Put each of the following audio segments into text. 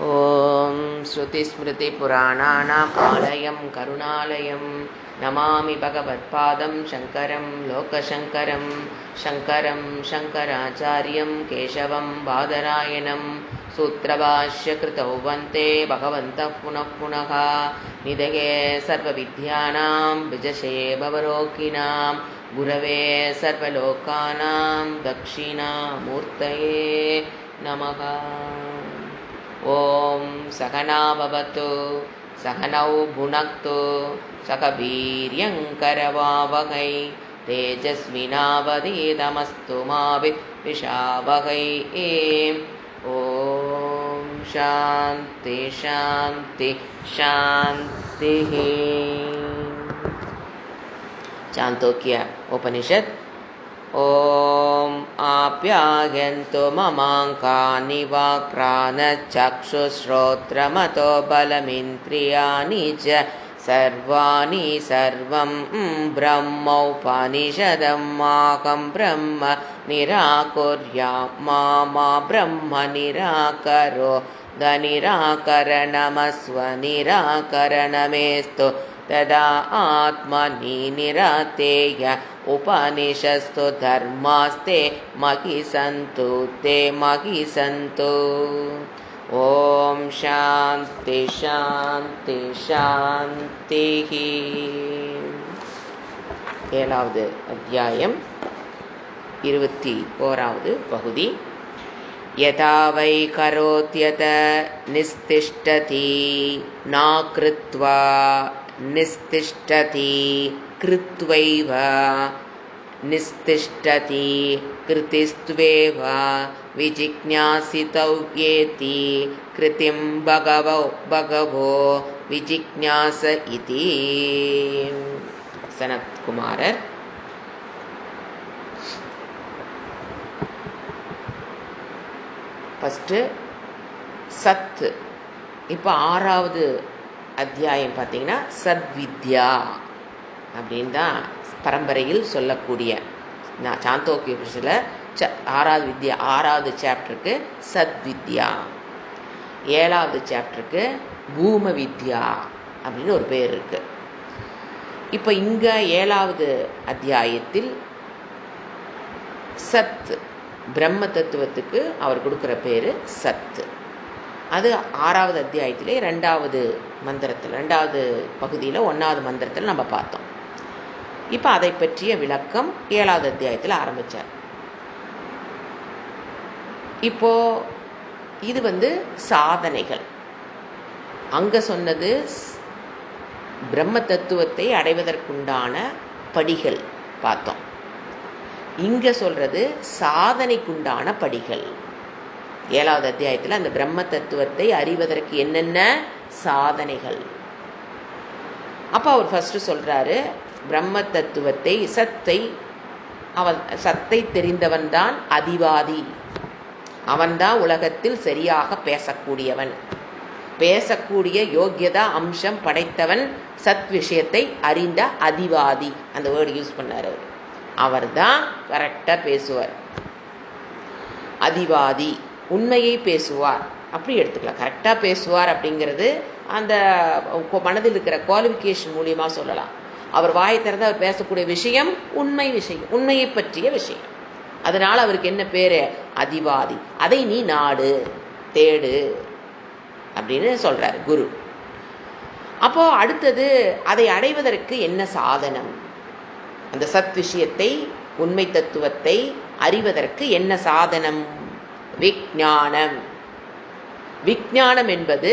ॐ श्रुतिस्मृतिपुराणानाम् आलयं करुणालयं नमामि भगवत्पादं शङ्करं लोकशङ्करं शङ्करं शङ्कराचार्यं केशवं बादरायणं सूत्रभाष्यकृतौ वन्दे भगवन्तः पुनः पुनः निधये सर्वविद्यानां विजशे भवरोगिणां गुरवे सर्वलोकानां दक्षिणामूर्तये नमः। ॐ सहना भवतु सहनौ भुनक्तु सह वीर्यङ्करवावहै तेजस्विनावधीतमस्तु मा विद्विषावहै। ॐ शान्ति शान्ति शान्तिः। चान्दोक्य उपनिषत्। ॐ आप्यायन्तु ममाङ्कानि वाक्प्राणचक्षुश्रोत्रमतो बलमिन्द्रियाणि च सर्वाणि सर्वं ब्रह्मोपनिषदं माहं ब्रह्म निराकुर्या मा ब्रह्म निराकरोद निराकरणमस्व निराकरणमेस्तु तदा आत्मनि निरातेय उपनिषत्सु धर्मास्ते महि सन्तु ते महि सन्तु। ॐ शान्ति शान्ति शान्तिः। ஏழாவது அத்தியாயம் 21வது பகுதி. यदा वै करोत्यत निस्तिष्ठति न कृत्वा निस्तिष्ठति कृत्वैव निस्तिष्ठति कृतिस्त्वेव विजिज्ञासितव्येति कृतिं भगवो विजिज्ञास इति। सनत्कुमारர். ஃபஸ்ட்டு சத். இப்போ 6வது அத்தியாயம் பார்த்தீங்கன்னா சத்வித்யா அப்படின்னு தான் பரம்பரையில் சொல்லக்கூடிய. நான் சாந்தோக்கிய உபனிஷத்தில் 6வது சாப்டருக்கு சத்வித்யா, 7வது சாப்டருக்கு பூம வித்யா அப்படின்னு ஒரு பேர் இருக்கு. இப்போ இங்கே 7வது அத்தியாயத்தில் சத் பிரம்ம தத்துவத்துக்கு அவர் கொடுக்குற பேர் சத். அது 6வது அத்தியாயத்திலே 2வது மந்திரத்தில் 2வது பகுதியில் 1வது மந்திரத்தில் நம்ம பார்த்தோம். இப்போ அதை பற்றிய விளக்கம் 7வது அத்தியாயத்தில் ஆரம்பித்தார். இப்போ இது சாதனைகள். அங்கே சொன்னது பிரம்ம தத்துவத்தை அடைவதற்குண்டான படிகள் பார்த்தோம். இங்கே சொல்கிறது சாதனைக்குண்டான படிகள். 7வது அத்தியாயத்தில் அந்த பிரம்ம தத்துவத்தை அறிவதற்கு என்னென்ன சாதனைகள். அப்போ அவர் ஃபஸ்ட்டு சொல்கிறாரு, பிரம்ம தத்துவத்தை சத்தை தெரிந்தவன் தான் அதிவாதி. அவன்தான் உலகத்தில் சரியாக பேசக்கூடியவன், பேசக்கூடிய யோக்கியதா அம்சம் படைத்தவன், சத் விஷயத்தை அறிந்த அதிவாதி. அந்த வேர்டு யூஸ் பண்ணார். அவர் தான் கரெக்டாக பேசுவார். அதிவாதி உண்மையை பேசுவார் அப்படி எடுத்துக்கலாம். கரெக்டாக பேசுவார் அப்படிங்கிறது அந்த மனதில் இருக்கிற குவாலிஃபிகேஷன் மூலியமாக சொல்லலாம். அவர் வாயை திறந்து அவர் பேசக்கூடிய விஷயம் உண்மை விஷயம், உண்மையை பற்றிய விஷயம். அதனால அவருக்கு என்ன பேர்? அதிவாதி. அதை நீ நாடு தேடு அப்படின்னு சொல்றாரு குரு. அப்போ அடுத்தது அதை அடைவதற்கு என்ன சாதனம்? அந்த சத் விஷயத்தை உண்மை தத்துவத்தை அறிவதற்கு என்ன சாதனம்? விஞ்ஞானம். விஞ்ஞானம் என்பது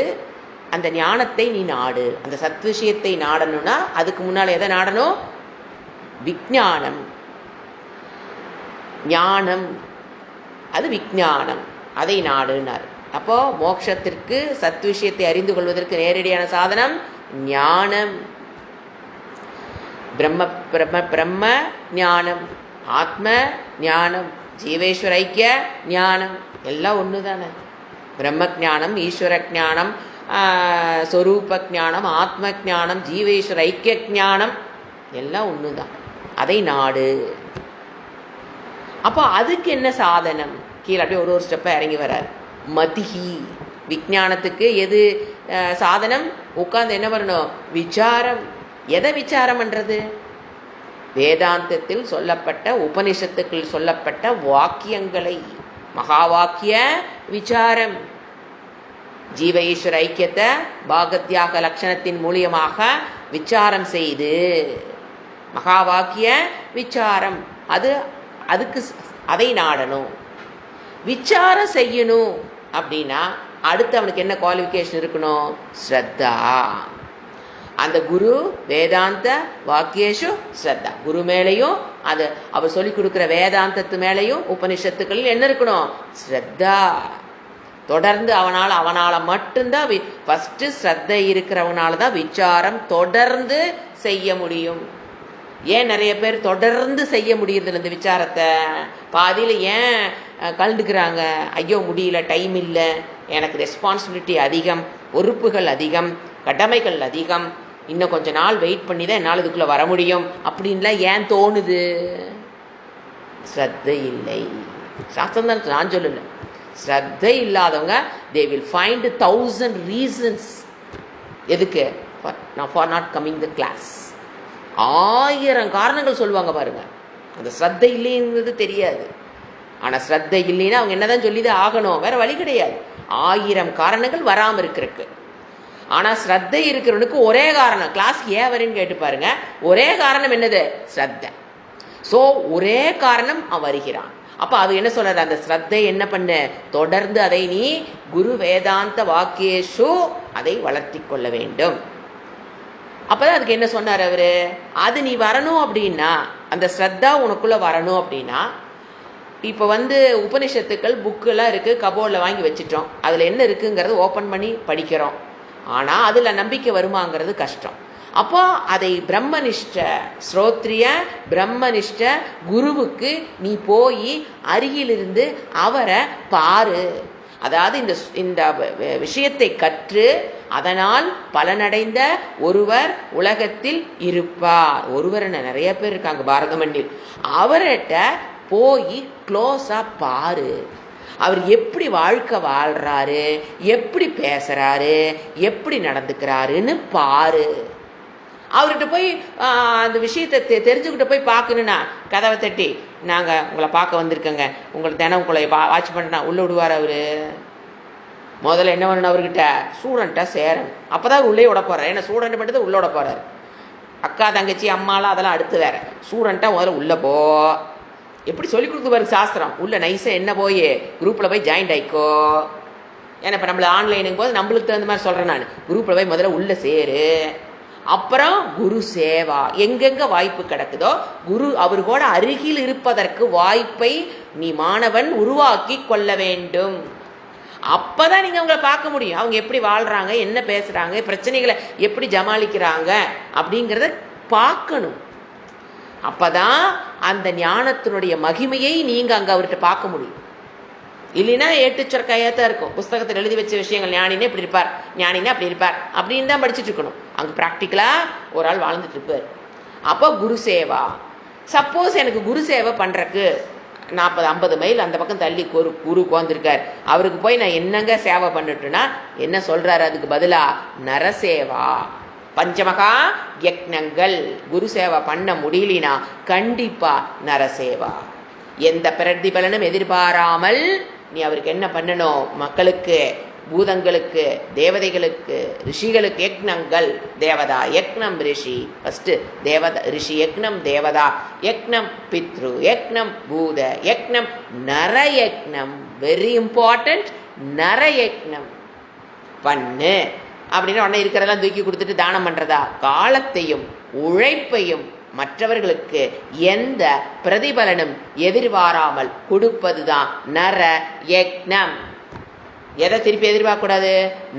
அந்த ஞானத்தை நீ நாடு. அந்த சத் விஷயத்தை நாடணும்னா அதுக்கு முன்னால் எதை நாடணும்? விஞ்ஞானம். ஞானம் அது விஞ்ஞானம், அதை நாடுனார். அப்போ மோட்சத்திற்கு சத் விஷயத்தை அறிந்து கொள்வதற்கு நேரடியான சாதனம் ஞானம். பிரம்ம பிரம்ம பிரம்ம ஞானம், ஆத்ம ஞானம், ஜீவேஸ்வர ஐக்கிய ஞானம் எல்லாம் ஒன்று தானே. பிரம்ம ஞானம், ஈஸ்வர ஞானம், ஸ்வரூப ஞானம், ஆத்ம ஞானம், ஜீவேஸ்வர ஐக்கிய ஞானம் எல்லாம் ஒன்று தான். அதை நாடு. அப்போ அதுக்கு என்ன சாதனம்? கீழே அப்படியே ஒரு ஸ்டெப்பை இறங்கி வர்றார். மதிஹி விஞ்ஞானத்துக்கு எது சாதனம்? உட்கார்ந்து என்ன பண்ணணும்? விசாரம். எதை விசாரம் பண்றது? வேதாந்தத்தில் சொல்லப்பட்ட, உபனிஷத்துக்கள் சொல்லப்பட்ட வாக்கியங்களை, மகா வாக்கிய விசாரம். ஜீவ ஈஸ்வர ஐக்கியத்தை பாகத்யாக லட்சணத்தின் மூலியமாக விசாரம் செய்து, மகா வாக்கிய விசாரம், அதுக்கு அதை நாடணும். விசாரம் செய்யணும் அப்படின்னா அடுத்து அவனுக்கு என்ன குவாலிஃபிகேஷன் இருக்கணும்? ஸ்ரத்தா. அந்த குரு வேதாந்த வாக்கியேஷு ஸ்ரத்தா. குரு மேலையும் அது அவர் சொல்லிக் கொடுக்குற வேதாந்தத்து மேலையும் உபனிஷத்துக்களில் என்ன இருக்கணும்? ஸ்ரத்தா. தொடர்ந்து அவனால மட்டும்தான் ஃபர்ஸ்ட் ஸ்ரத்தை இருக்கிறவனால தான் விசாரம் தொடர்ந்து செய்ய முடியும். ஏன் நிறைய பேர் தொடர்ந்து செய்ய முடியறதில்ல இந்த விசாரத்தை? பாதியில் ஏன் கலந்துக்கிறாங்க? ஐயோ முடியல, டைம் இல்லை, எனக்கு ரெஸ்பான்சிபிலிட்டி அதிகம், பொறுப்புகள் அதிகம், கடமைகள் அதிகம், இன்னும் கொஞ்ச நாள் வெயிட் பண்ணி தான் என்னால் இதுக்குள்ளே வர முடியும் அப்படின்லாம் ஏன் தோணுது? ஸ்ரத்தை இல்லை. சாஸ்திரம் தான், நான் சொல்லலை. ஸ்ரத்தை இல்லாதவங்க they will find 1000 reasons. எதுக்கு? for not coming the class. 1000 காரணங்கள் சொல்லுவாங்க பாருங்க. அந்த ஸ்ரத்தை இல்லைங்கிறது தெரியாது. ஆனால் ஸ்ரத்தை இல்லைன்னா அவங்க என்னதான் சொல்லிதான் ஆகணும், வேற வழி கிடையாது. 1000 காரணங்கள் வராமல் இருக்கிறதுக்கு. ஆனால் ஸ்ரத்தை இருக்கிறவனுக்கு ஒரே காரணம். கிளாஸ்க்கு ஏன் வரேன்னு கேட்டு பாருங்க, ஒரே காரணம் என்னது? ஸ்ரத்தை. ஸோ ஒரே காரணம் அவன் வருகிறான். அப்போ அது என்ன சொல்றாரு? அந்த ஸ்ரத்தை என்ன பண்ண? தொடர்ந்து அதை நீ குரு வேதாந்த வாக்கியேஷு அதை வளர்த்தி கொள்ள வேண்டும். அப்பதான் அதுக்கு என்ன சொன்னார் அவரு? அது நீ வரணும் அப்படின்னா, அந்த ஸ்ரத்தா உனக்குள்ள வரணும் அப்படின்னா, இப்போ உபனிஷத்துக்கள் புக்கெல்லாம் இருக்கு, கபோர்டில் வாங்கி வச்சுட்டோம். அதில் என்ன இருக்குங்கிறது ஓப்பன் பண்ணி படிக்கிறோம். ஆனால் அதில் நம்பிக்கை வருமாங்கிறது கஷ்டம். அப்போ அதை பிரம்மனிஷ்ட ஸ்ரோத்ரிய பிரம்மனிஷ்ட குருவுக்கு நீ போய் அருகிலிருந்து அவரை பாரு. அதாவது இந்த விஷயத்தை கற்று அதனால் பலனடைந்த ஒருவர் உலகத்தில் இருப்பார். ஒருவர் நிறைய பேர் இருக்காங்க பாரத மண்ணில். அவர்கிட்ட போய் க்ளோஸா பாரு. அவர் எப்படி வாழ்க்கை வாழ்றாரு, எப்படி பேசுறாரு, எப்படி நடந்துக்கிறாருன்னு பாரு. அவர்கிட்ட போய் அந்த விஷயத்தை தெரிஞ்சுக்கிட்ட போய் பார்க்கணுன்னா கதவை தட்டி, நாங்கள் உங்களை பார்க்க வந்திருக்கோங்க, உங்களை தினம் உங்களை வாட்ச் பண்ணுறா உள்ள விடுவார் அவரு? முதல்ல என்ன பண்ணணும்? அவர்கிட்ட ஸ்டூடெண்ட்டாக சேரணும். அப்போ தான் உள்ளே விட போகிறார். ஏன்னா ஸ்டூடெண்ட் மட்டும் உள்ளே விட போகிறார். அக்கா தங்கச்சி அம்மாலாம் அதெல்லாம் அடுத்து வேற. ஸ்டூடெண்ட்டாக முதல்ல உள்ளே போ. எப்படி சொல்லி கொடுத்து பாருங்க சாஸ்திரம். உள்ள நைஸாக என்ன போய் குரூப்பில் போய் ஜாயின்ட் ஆயிக்கோ. ஏன்னா இப்போ நம்மள ஆன்லைனுங்கும் போது நம்மளுக்கு தகுந்த மாதிரி சொல்கிறேன் நான். குரூப்பில் போய் முதல்ல உள்ளே சேரு. அப்புறம் குரு சேவா. எங்கெங்க வாய்ப்பு கிடக்குதோ குரு அவர் கூட அருகில் இருப்பதற்கு வாய்ப்பை நீ மாணவன் உருவாக்கி கொள்ள வேண்டும். அப்பதான் நீங்க அவங்களை பார்க்க முடியும். அவங்க எப்படி வாழ்றாங்க, என்ன பேசுறாங்க, பிரச்சனைகளை எப்படி ஜமாளிக்கிறாங்க அப்படிங்கிறத பார்க்கணும். அப்பதான் அந்த ஞானத்தினுடைய மகிமையை நீங்க அங்க அவர்கிட்ட பார்க்க முடியும். இல்லைன்னா ஏட்டுச்சொற்கையாத்தான் இருக்கும். புஸ்தகத்தில் எழுதி வச்ச விஷயங்கள், ஞானினே இப்படி இருப்பார், ஞானினா அப்படி இருப்பார் அப்படின்னு தான் படிச்சுட்டு இருக்கணும். அங்கே ப்ராக்டிக்கலா ஒரு ஆள் வாழ்ந்துட்டு இருப்பார். அப்போ குரு சேவா. சப்போஸ் எனக்கு குரு சேவை பண்றதுக்கு 40-50 மைல் அந்த பக்கம் தள்ளி ஒரு குரு உட்காந்துருக்கார், அவருக்கு போய் நான் என்னங்க சேவை பண்ணிட்டுனா என்ன சொல்றாரு? அதுக்கு பதிலா நரசேவா. பஞ்சமகா யக்னங்கள். குரு சேவை பண்ண முடியலனா கண்டிப்பா நரசேவா. எந்த பிரதிபலனும் எதிர்பாராமல் நீ அவருக்கு என்ன பண்ணணும்? மக்களுக்கு, பூதங்களுக்கு, தேவதைகளுக்கு, ரிஷிகளுக்கு யக்னங்கள். தேவதா யக்னம் ரிஷி. ஃபர்ஸ்ட் தேவதா ரிஷி யக்னம், தேவதா யக்னம், பித்ரு யக்னம், பூத யக்னம், நர யக்னம். Very important. நர யக்னம் பண்ணு அப்படின்னு உடனே இருக்கிறதெல்லாம் தூக்கி கொடுத்துட்டு தானம் பண்றதா? காலத்தையும் உழைப்பையும் மற்றவர்களுக்கு எந்த பிரதிபலனும் எதிர்பாராமல் கொடுப்பதுதான் நர யக்னம். எதை திருப்பி எதிர்பார்க்க கூடாது?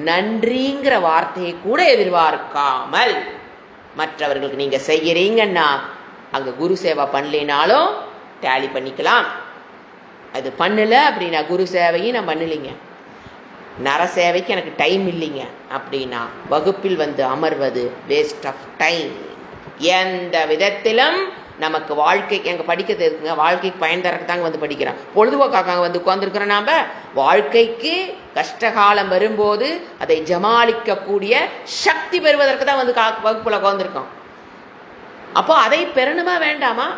நன்றிங்கிற வார்த்தையை கூட எதிர்பார்க்காமல் மற்றவர்களுக்கு நீங்க செய்யறீங்கன்னா அங்க குரு சேவை பண்ணலினாலும் டேலி பண்ணிக்கலாம். அது பண்ணல அப்படின்னா குரு சேவையும் நான் பண்ணலிங்க, நர சேவைக்கு எனக்கு டைம் இல்லைங்க அப்படின்னா வகுப்பில் அமர்வது வேஸ்ட் ஆஃப் டைம். எந்த விதத்திலும் நமக்கு வாழ்க்கை எங்க படிக்கிறது இருக்குங்க, வாழ்க்கைக்கு பயன் தரக்கு தாங்க வந்து படிக்கிறோம், பொழுதுபோக்காக வந்து உட்கார்ந்துருக்கிறோம். நாம வாழ்க்கைக்கு கஷ்டகாலம் வரும்போது அதை ஜமாளிக்கக்கூடிய சக்தி பெறுவதற்கு தான் வந்து வகுப்புல உட்கார்ந்துருக்கோம். அப்போ அதை பெறணுமா வேண்டாமா?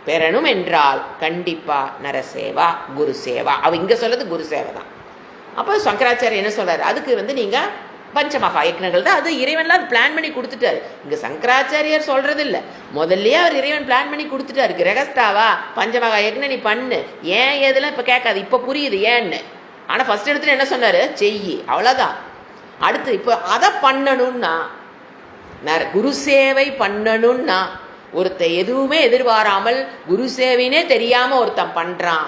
பெறணும் என்றால் கண்டிப்பா நரசேவா குரு சேவா. அவ இங்க சொல்றது குரு சேவை தான். அப்போ சங்கராச்சாரியர் என்ன சொல்றாரு, அதுக்கு வந்து நீங்க பஞ்சமகா யக்னங்கள் தான், அது இறைவன்லாம் அது பிளான் பண்ணி கொடுத்துட்டாரு. இங்க சங்கராச்சாரியர் சொல்றது இல்ல, முதல்லயே அவர் இறைவன் பிளான் பண்ணி கொடுத்துட்டாரு. கிரகஸ்தாவா பஞ்சமகா யக்ன நீ பண்ணு, ஏன் எதுலாம் இப்ப கேட்காது, இப்ப புரியுது ஏன்னு. ஆனா ஃபர்ஸ்ட் இடத்துல என்ன சொன்னாரு, செய்யி, அவ்வளவுதான். அடுத்து இப்ப அதை பண்ணணும்னா, குரு சேவை பண்ணணும்னா, ஒருத்த எதுவுமே எதிர்பாராமல் குரு சேவைனே தெரியாம ஒருத்தன் பண்றான்,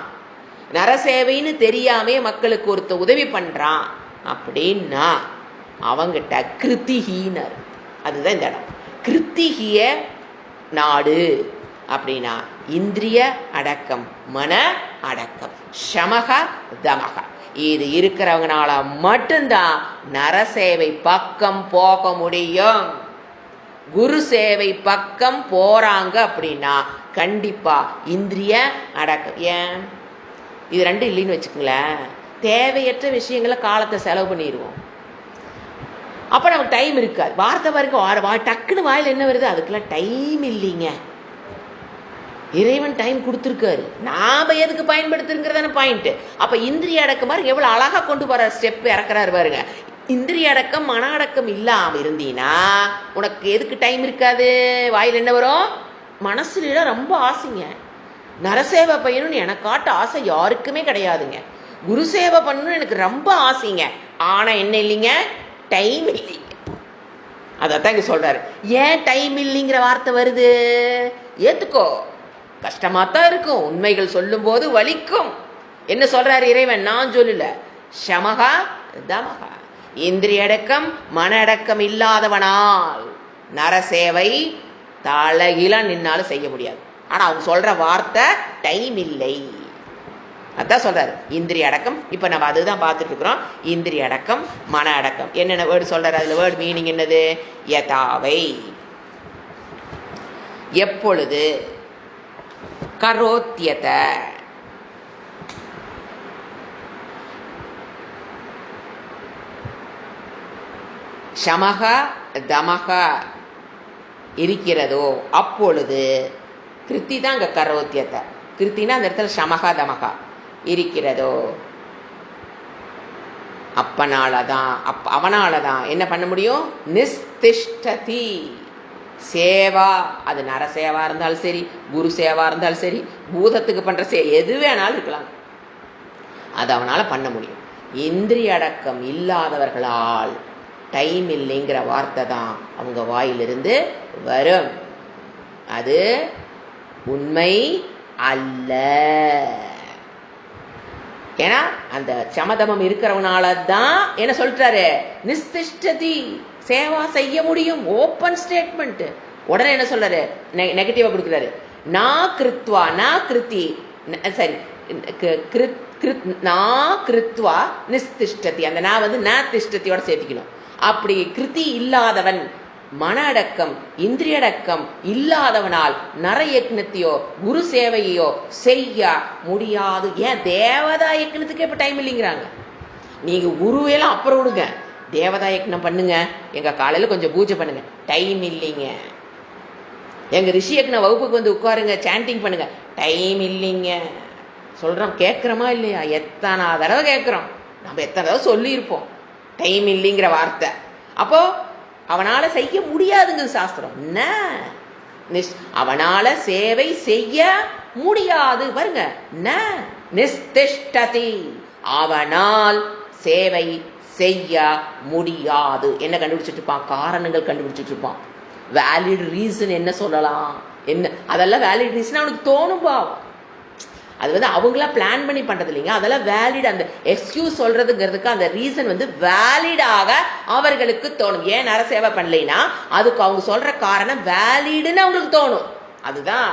நரசேவைன்னு தெரியாம மக்களுக்கு ஒருத்த உதவி பண்றான் அப்படின்னா அவங்கிட்ட கிருத்திஹீனர். அதுதான் இந்த இடம், கிருத்திகிய நாடு. அப்படின்னா இந்திரிய அடக்கம், மன அடக்கம், சமக தமக, இது இருக்கிறவங்கனால மட்டும்தான் நரசேவை பக்கம் போக முடியும். குரு சேவை பக்கம் போறாங்க அப்படின்னா கண்டிப்பா இந்திரிய அடக்கம். ஏன் இது ரெண்டும் இல்லைன்னு வச்சுக்கோங்களேன், தேவையற்ற விஷயங்களை காலத்தை செலவு பண்ணிடுவோம். அப்ப நமக்கு டைம் இருக்காது. வார்த்தை பாருங்க, டக்குன்னு வாயில் என்ன வருது, அதுக்கெல்லாம் டைம் இல்லைங்க. இறைவன் டைம் கொடுத்துருக்காரு, நாம எதுக்கு பயன்படுத்துங்கிறதான பாயிண்ட். அப்ப இந்திரிய அடக்கம் பாருங்க எவ்வளவு அழகா கொண்டு போற ஸ்டெப் இறக்குறாரு பாருங்க. இந்திரிய அடக்கம் மன அடக்கம் இல்லாம இருந்தீனா உனக்கு எதுக்கு டைம் இருக்காது. வாயில் என்ன வரும், மனசுல ரொம்ப ஆசைங்க, நரசேவை பையனும் எனக்கு காட்ட ஆசை யாருக்குமே கிடையாதுங்க, குரு சேவை பண்ணணும்னு எனக்கு ரொம்ப ஆசைங்க, ஆனா என்ன இல்லைங்க, டைம் இல்லைங்க. அதான் இங்க சொல்றாரு. ஏன் டைம் இல்லைங்கிற வார்த்தை வருது, ஏத்துக்கோ, கஷ்டமாத்தான் இருக்கும், உண்மைகள் சொல்லும் போது வலிக்கும். என்ன சொல்றாரு இறைவன், நான் சொல்லல, சமகா தமகா, இந்திரிய அடக்கம் மன அடக்கம் இல்லாதவனால் நரசேவை தலைகீழா நின்னாலும் செய்ய முடியாது. ஆனா அவங்க சொல்ற வார்த்தை டைம் இல்லை. அதான் சொல்றாரு இந்திரிய அடக்கம். இப்ப நம்ம அதுதான் பார்த்துட்டு இருக்கிறோம். இந்திரிய அடக்கம் மன அடக்கம் என்னென்ன வேர்டு சொல்றாரு, அதுல வேர்டு மீனிங் என்னது, யதாவை எப்பொழுது, கரோத்யத சமக தமக இருக்கிறதோ அப்பொழுது, கிருத்தி தான் அங்க கரோத்தியத்தை, கிருத்தினா அந்த இடத்துல சமகா தமகா இருக்கிறதோ அப்பனாலதான் அவனாலதான் என்ன பண்ண முடியும், நிஸ்திஷ்டதி சேவா, அது நரசேவா இருந்தாலும் சரி, குரு சேவா இருந்தாலும் சரி, பூதத்துக்கு பண்ற எது வேணாலும் இருக்கலாம், அது அவனால பண்ண முடியும். இந்திரிய அடக்கம் இல்லாதவர்களால் டைம் இல்லைங்கிற வார்த்தை தான் அவங்க வாயிலிருந்து வரும். அது உண்மை அல்ல. ஏன்னா அந்த சமதமம் இருக்கிறவனால தான் என்ன சொல்றாரு, நிஸ்திஷ்டதி சேவா செய்ய முடியும். Open statement. உடனே என்ன சொல்றாரு, நெகட்டிவா கொடுக்குறாரு, நான் கிருத்வா நான் கிருத்தி சரி நான் கிருத்வா நிஸ்திஷ்டதி, அந்த நான் வந்து ந திஷ்டத்தியோட சேர்த்திக்கணும். அப்படி கிருதி இல்லாதவன், மன அடக்கம் இந்திரிய அடக்கம் இல்லாதவனால் நர யக்னத்தையோ குரு சேவையோ செய்ய முடியாது. ஏன் தேவதா யக்னத்துக்கு இப்ப டைம் இல்லைங்கிறாங்க. நீங்க குருவையெல்லாம் அப்புறம் விடுங்க, தேவதா யக்னம் பண்ணுங்க, எங்க காலையில கொஞ்சம் பூஜை பண்ணுங்க, டைம் இல்லைங்க. எங்க ரிஷி யக்ன வகுப்புக்கு வந்து உட்காருங்க, சாண்டிங் பண்ணுங்க, டைம் இல்லைங்க. சொல்றோம், கேட்கிறோமா இல்லையா, எத்தனை தடவை கேட்கிறோம், நம்ம எத்தனை தடவை சொல்லியிருப்போம் டைம் இல்லைங்கிற வார்த்தை. அப்போ அவனால செய்ய முடியாதுங்க சாஸ்திரம். அவனால சேவை செய்ய முடியாது பாருங்க, நிஸ்திஷ்டதி, அவனால் சேவை செய்ய முடியாது. என்ன கண்டுபிடிச்சிட்டு இருப்பான், காரணங்கள் கண்டுபிடிச்சிட்டு இருப்பான். வேலிட் ரீசன் என்ன சொல்லலாம், என்ன அதெல்லாம் வேலிட் ரீசன் அவனுக்கு தோணும்பா. அது வந்து அவங்களா பிளான் பண்ணி பண்றது இல்லைங்க, அதெல்லாம் வேலிட். அந்த எக்ஸ்கியூஸ் சொல்றதுங்கிறதுக்கு அந்த ரீசன் வந்து வேலிடாக அவர்களுக்கு தோணும். ஏன் நரசேவை பண்ணலைன்னா அதுக்கு அவங்க சொல்ற காரணம் வேலிடுன்னு அவங்களுக்கு தோணும். அதுதான்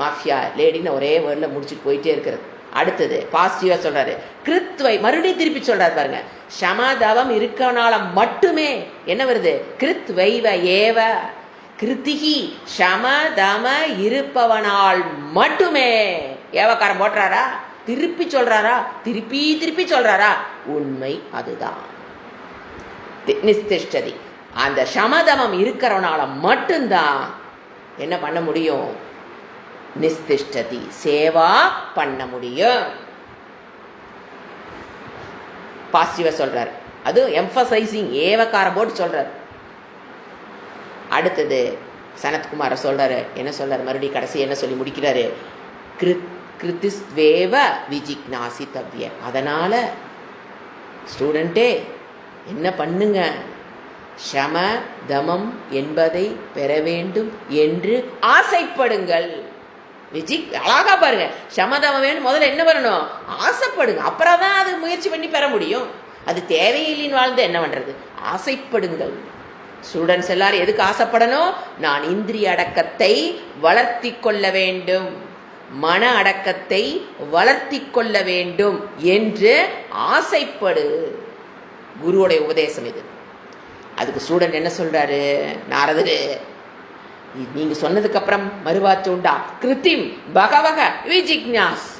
மாஃபியா லேடின்னு ஒரே வேர்ட்ல முடிச்சுட்டு போயிட்டே இருக்கிறது. அடுத்தது பாசிட்டிவா சொல்றாரு, கிருத்வை மறுபடியும் திருப்பி சொல்றாரு பாருங்க, சமதவம் இருக்கனால மட்டுமே என்ன வருது, கிருத் வைவ ஏவ, கிருத்திகி சம தம இருப்பவனால் மட்டுமே. ஏவக்காரம் போட்டுறாரா? திருப்பி சொல்றாரா? திருப்பி சொல்றாரா? உண்மை அதுதான். நிஸ்திஷ்டதி. அந்த சமதமம் இருக்கிறவனால மட்டும்தான் என்ன பண்ண முடியும்? நிஸ்திஷ்டதி, சேவா பண்ண முடியும். பாசிட்டிவா சொல்றாரு. அது எம்பசைசிங், ஏவக்கார போட்டு சொல்றாரு. அடுத்தது சனத்குமார சொல்றாரு. என்ன சொல்றாரு? மறுபடியும் கடைசி என்ன சொல்லி முடிக்கிறாரு? கிருதிஸ்வேவ விஜிக்னாசித்தவ்ய. அதனால ஸ்டூடெண்டே என்ன பண்ணுங்க? சம தமம் என்பதை பெற வேண்டும் என்று ஆசைப்படுங்கள். அழகா பாருங்க, சமதமம் வேணும். முதல்ல என்ன பண்ணணும்? ஆசைப்படுங்க. அப்புறம் தான் அது முயற்சி பண்ணி பெற முடியும். அது தேவையில்லைன்னு வாழ்ந்து என்ன பண்றது? ஆசைப்படுங்கள். ஸ்டூடெண்ட்ஸ் எல்லாரும் எதுக்கு ஆசைப்படணும்? நான் இந்திரிய அடக்கத்தை வளர்த்தி கொள்ள வேண்டும், மன அடக்கத்தை வளர்த்தி கொள்ள வேண்டும் என்று ஆசைப்படு. குருவுடைய உபதேசம் இது. அதுக்கு ஸ்டூடெண்ட் என்ன சொல்றாரு? நாரதரு, நீங்க சொன்னதுக்கு அப்புறம் மறுவாச்சு உண்டா? கிருத்திம் பகவக விஜிக்ஞாச.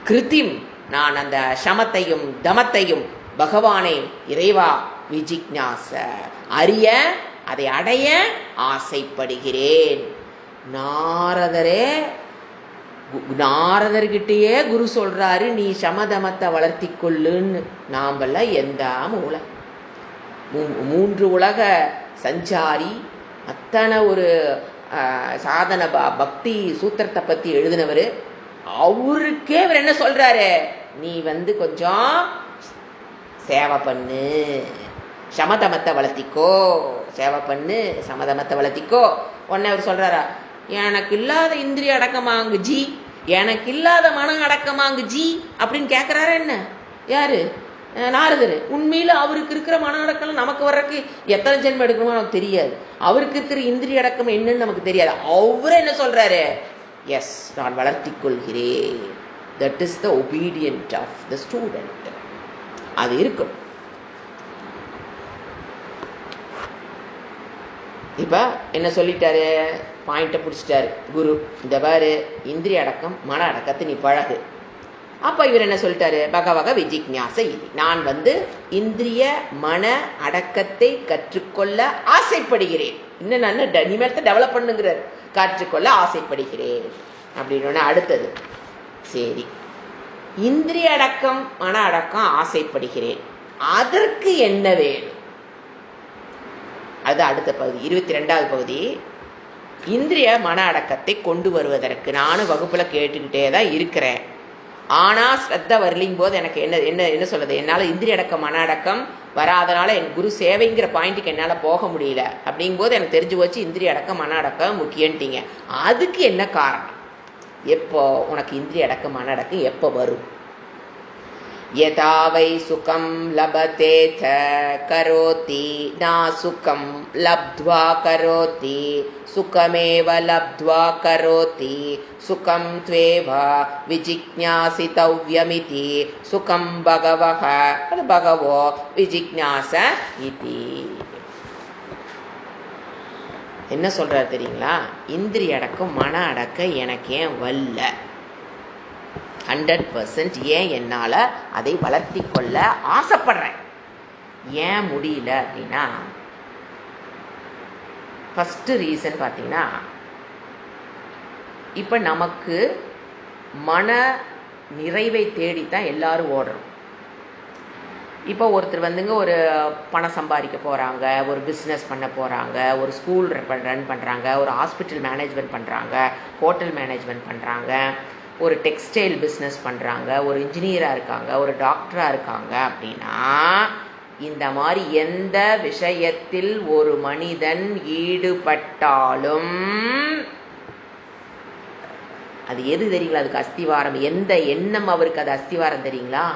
கிருத்திம், நான் அந்த சமத்தையும் தமத்தையும் பகவானை இறைவா விஜிக்ஞாச அறிய, அதை அடைய ஆசைப்படுகிறேன். நாரதர்கிட்டயே குரு சொல்றாரு, நீ சமதமத்தை வளர்த்தி கொள்ளுன்னு. நாமெல்லாம் எந்த மூளை? 3 உலக சஞ்சாரி, அத்தனை ஒரு சாதன பக்தி சூத்திரத்தை பத்தி எழுதினவர். அவருக்கே இவர் என்ன சொல்றாரு? நீ கொஞ்சம் சேவை பண்ணு, சமதமத்தை வளர்த்திக்கோ, சேவை பண்ணு, சமதமத்தை வளர்த்திக்கோ. உடனே அவர் சொல்றாரா? எனக்கு இல்லாத இந்திரிய அடக்கமாங்கு ஜி, எனக்கு இல்லாத மன அடக்கமாங்கு ஜி அப்படின்னு கேட்கிறாரா என்ன? யாரு? நாரதர். உண்மையில அவருக்கு இருக்கிற மன அடக்கம் நமக்கு வர்றதுக்கு எத்தனை ஜென்மம் எடுக்கணுமோ நமக்கு தெரியாது. அவருக்கு இருக்கிற இந்திரிய அடக்கம் என்னன்னு நமக்கு தெரியாது. அவரு என்ன சொல்றாரு? எஸ், நான் வளர்த்தி கொள்கிறேன். That is the obedient of the student. அது இருக்கும். இப்ப என்ன சொல்லிட்டாரு? பாயிண்ட பிடிச்சிட்டாரு குரு. இந்த பாரு, இந்திரிய அடக்கம் மன அடக்கத்தை நீ பழகு. அப்ப இவர் என்ன சொல்லிட்டாரு? பகவக விஜிக்ஞாச இது. நான் இந்திரிய மன அடக்கத்தை கற்றுக்கொள்ள ஆசைப்படுகிறேன். இன்னும் நான் இனிமேல் டெவலப் பண்ணுங்கிறார். கற்றுக்கொள்ள ஆசைப்படுகிறேன் அப்படின்னு. அடுத்தது, சரி, இந்திரிய அடக்கம் மன அடக்கம் ஆசைப்படுகிறேன், அதற்கு என்ன வேணும்? அது அடுத்த பகுதி, 22வது பகுதி. இந்திரிய மன அடக்கத்தை கொண்டு வருவதற்கு நானும் வகுப்புல கேட்டுக்கிட்டே தான் இருக்கிறேன். ஆனா ஸ்ரத்த வரலிங் போது எனக்கு என்ன சொல்றது? என்னால இந்திரிய அடக்கம் மன அடக்கம் வராதனால என் குரு சேவைங்கிற பாயிண்ட்டுக்கு என்னால போக முடியல. அப்படிங்கும் போது எனக்கு தெரிஞ்சு போச்சு இந்திரிய அடக்கம் மன அடக்கம் முக்கியன்ட்டீங்க. அதுக்கு என்ன காரணம்? எப்போ உனக்கு இந்திரிய அடக்கம் மன அடக்கம் எப்போ வரும்? யதா வை சுகம் லபதே த கரோதி நா சுகம் லப்த்வா கரோதி சுகமேவ லப்த்வா கரோதி சுகம் த்வேவ விஜிக்ஞாசிதவ்யமிதி சுகம் பகவஹ அது பகவோ விஜிக்ஞாச இதி. என்ன சொல்றாரு தெரியுங்களா? இந்திரிய அடக்கம் மன அடக்கம் எனக்கு ஏன் வல்ல? 100% ஏன் என்னால அதை வளர்த்தி கொள்ள ஆசைப்படுறேன், ஏன் முடியல அப்படின்னா, ஃபர்ஸ்ட் ரீசன் பார்த்தீங்கன்னா, இப்ப நமக்கு மன நிறைவை தேடித்தான் எல்லாரும் ஓடுறோம். இப்போ ஒருத்தர் ஒரு பணம் சம்பாதிக்க போகிறாங்க, ஒரு பிஸ்னஸ் பண்ண போகிறாங்க, ஒரு ஸ்கூல் ரன் பண்ணுறாங்க, ஒரு ஹாஸ்பிட்டல் மேனேஜ்மெண்ட் பண்ணுறாங்க, ஹோட்டல் மேனேஜ்மெண்ட் பண்ணுறாங்க, ஒரு டெக்ஸ்டைல் பிஸ்னஸ் பண்ணுறாங்க, ஒரு இன்ஜினியராக இருக்காங்க, ஒரு டாக்டராக இருக்காங்க. அப்படின்னா இந்த மாதிரி எந்த விஷயத்தில் ஒரு மனிதன் ஈடுபட்டாலும் அது எது தெரியுங்களா? அதுக்கு அஸ்திவாரம், எந்த எண்ணம் அவருக்கு அது அஸ்திவாரம் தெரியுங்களா?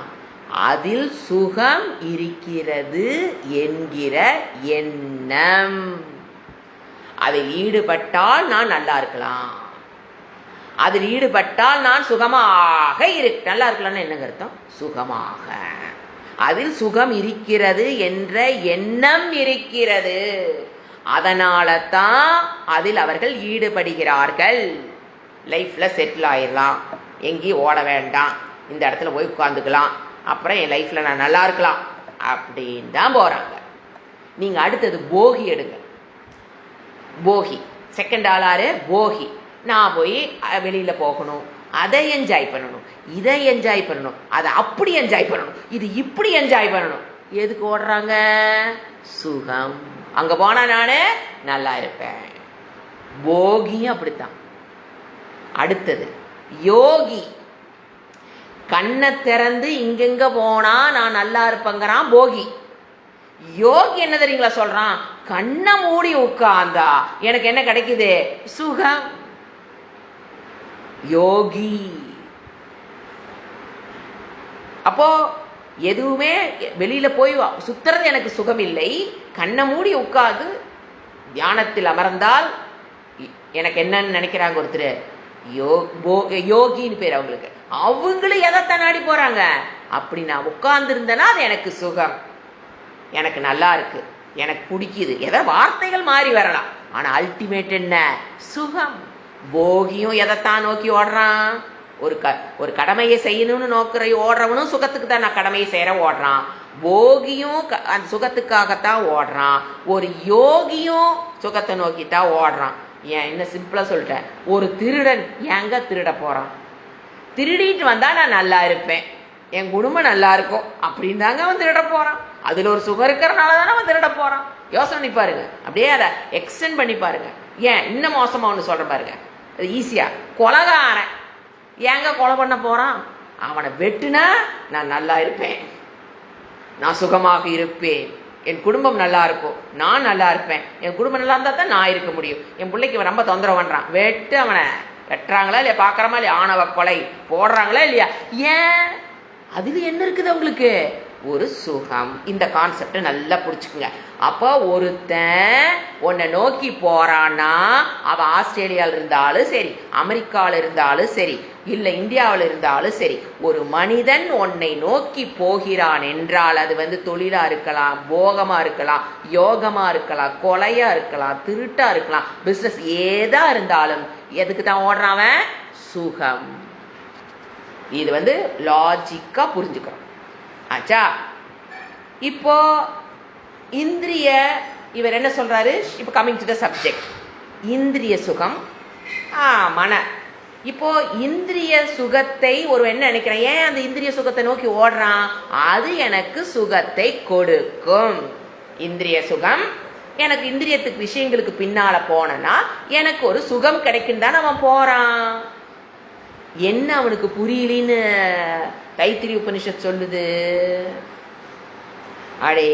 அதில் சுகம் இருக்கிறது என்கிற எண்ணம். அதில் ஈடுபட்டால் நான் நல்லா இருக்கலாம், அதில் ஈடுபட்டால் நான் சுகமாக நல்லா இருக்கலாம்னு என்னங்க அர்த்தம்? சுகமாக, அதில் சுகம் இருக்கிறது என்ற எண்ணம் இருக்கிறது. அதனால தான் அதில் அவர்கள் ஈடுபடுகிறார்கள். லைஃப்ல செட்டில் ஆயிடலாம், எங்கேயும் ஓட வேண்டாம், இந்த இடத்துல போய் உட்காந்துக்கலாம், அப்புறம் என் லைஃப்ல நான் நல்லா இருக்கலாம் அப்படின்னு தான் போறாங்க. நீங்க அடுத்தது போகி எடுங்க. போகி செகண்ட் ஆளாரு போகி. நான் போய் வெளியில போகணும், அதை என்ஜாய் பண்ணணும், இதை என்ஜாய் பண்ணணும், அதை அப்படி என்ஜாய் பண்ணணும், இது இப்படி என்ஜாய் பண்ணணும். எதுக்கு ஓடுறாங்க? சுகம். அங்க போனா நானு நல்லா இருப்பேன். போகியும் அப்படித்தான். அடுத்தது யோகி. கண்ணை திறந்து இங்கெங்க போனா நான் நல்லா இருப்பேங்கிறான் போகி. யோகி என்ன தெரியுங்களா சொல்றான்? கண்ணை மூடி உட்கார்ந்தா எனக்கு என்ன கிடைக்குது? சுகம். யோகி. அப்போ எதுவுமே வெளியில போய் சுத்துறது எனக்கு சுகம் இல்லை. கண்ணை மூடி உட்கார்ந்து தியானத்தில் அமர்ந்தால் எனக்கு என்னன்னு நினைக்கிறாங்க ஒருத்தர், யோகின்னு பேர் அவங்களுக்கு. அவங்களும் எதைத்தான் நாடி போறாங்க? அப்படி நான் உட்கார்ந்து இருந்தேன்னா அது எனக்கு சுகம், எனக்கு நல்லா இருக்கு, எனக்கு பிடிக்குது. எதை வார்த்தைகள் மாறி வரலாம், ஆனா அல்டிமேட் என்ன? சுகம். போகியும் எதைத்தான் நோக்கி ஓடுறான்? ஒரு கடமையை செய்யணும்னு நோக்கிற ஓடுறவனும் சுகத்துக்கு தான் நான் கடமையை செய்யற ஓடுறான். போகியும் அந்த சுகத்துக்காகத்தான் ஓடுறான். ஒரு யோகியும் சுகத்தை நோக்கித்தான் ஓடுறான். ஏன் என்ன சிம்பிளா சொல்லிட்டேன், ஒரு திருடன் எங்க திருட போறான்? திருடிட்டு வந்தா நான் நல்லா இருப்பேன், என் குடும்பம் நல்லா இருக்கும் அப்படின்னு தாங்க அவன் திருட போறான். அதுல ஒரு சுகம் இருக்கிறனால தானே அவன் திருட போறான். யோசனை பண்ணி பாருங்க, அப்படியே அதை எக்ஸ்டெண்ட் பண்ணி பாருங்க. ஏன் இன்னும் மோசமா ஒன்று சொல்ற பாருங்க, அது ஈஸியா. கொலைகாரன் ஏங்க கொலை பண்ண போறான்? அவனை வெட்டுனா நான் நல்லா இருப்பேன், நான் சுகமாக இருப்பேன், என் குடும்பம் நல்லா இருக்கும், நான் நல்லா இருப்பேன், என் குடும்பம் நல்லா இருந்தா தான் நான் இருக்க முடியும். என் பிள்ளைக்கு ரொம்ப தொந்தரவு பண்றான், வெட்டு அவனை. வெட்டுறாங்களா இல்லையா பாக்குறமா இல்லையா? ஆணவ கொலை போடுறாங்களா இல்லையா? ஏன்? அதுல என்ன இருக்குது அவங்களுக்கு? ஒரு சுகம். இந்த கான்செப்ட் நல்லா புரிச்சுக்குங்க. அப்போ ஒருத்தன் உன்னை நோக்கி போறான்னா அவன் ஆஸ்திரேலியாவில் இருந்தாலும் சரி, அமெரிக்காவில் இருந்தாலும் சரி, இல்ல இந்தியாவில் இருந்தாலும் சரி, ஒரு மனிதன் உன்னை நோக்கி போகிறான் என்றால் அது தொழிலா இருக்கலாம், போகமா இருக்கலாம், யோகமா இருக்கலாம், கொலையா இருக்கலாம், திருட்டா இருக்கலாம், பிசினஸ் ஏதா இருந்தாலும் எதுக்கு தான் ஓடுறான்? சுகம். இது லாஜிக்கா புரிஞ்சுக்கிறோம். ஆச்சா? இப்போ இந்திரிய இவர் என்ன சொல்றாரு? இப்போ கமிங் டு த சப்ஜெக்ட், இந்திரிய சுகம், மன. இப்போ இந்திரிய சுகத்தை ஒரு என்ன நினைக்கிறேன், ஏன் அந்த இந்திரிய சுகத்தை நோக்கி ஓடுறான்? அது எனக்கு சுகத்தை கொடுக்கும். இந்திரிய சுகம் எனக்கு, இந்திரியத்துக்கு விஷயங்களுக்கு பின்னால போனா எனக்கு ஒரு சுகம் கிடைக்கும் தான் அவன் போறான். என்ன அவனுக்கு புரியலின்னு தைத்திரிய உபனிஷத் சொல்லுது? அடே,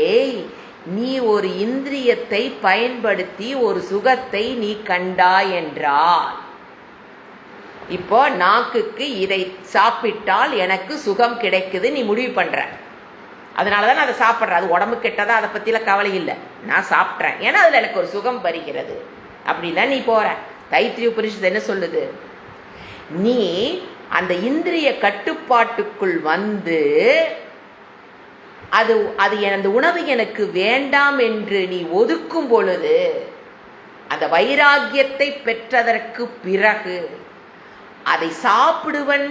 நீ ஒரு இந்திரியத்தை பயன்படுத்தி ஒரு சுகத்தை நீ கண்டாய் என்றால், இப்போ நாக்குக்கு இதை சாப்பிட்டால் எனக்கு சுகம் கிடைக்குது நீ முடிவு பண்ற. அதனாலதான் நான் அதை சாப்பிட்றேன். அது உடம்பு கெட்டதா அதை பத்தில கவலை இல்லை, நான் சாப்பிட்றேன், ஏன்னா அதுல எனக்கு ஒரு சுகம் வருகிறது. அப்படிலாம் நீ போற. தைத்திரிய உபனிஷத் என்ன சொல்லுது? நீ அந்த இந்திரிய கட்டுப்பாட்டுக்குள் அது அந்த உணவு எனக்கு வேண்டாம் என்று நீ ஒதுக்கும் பொழுது, அந்த வைராகியத்தை பெற்றதற்கு பிறகு அதை சாப்பிடுறவன்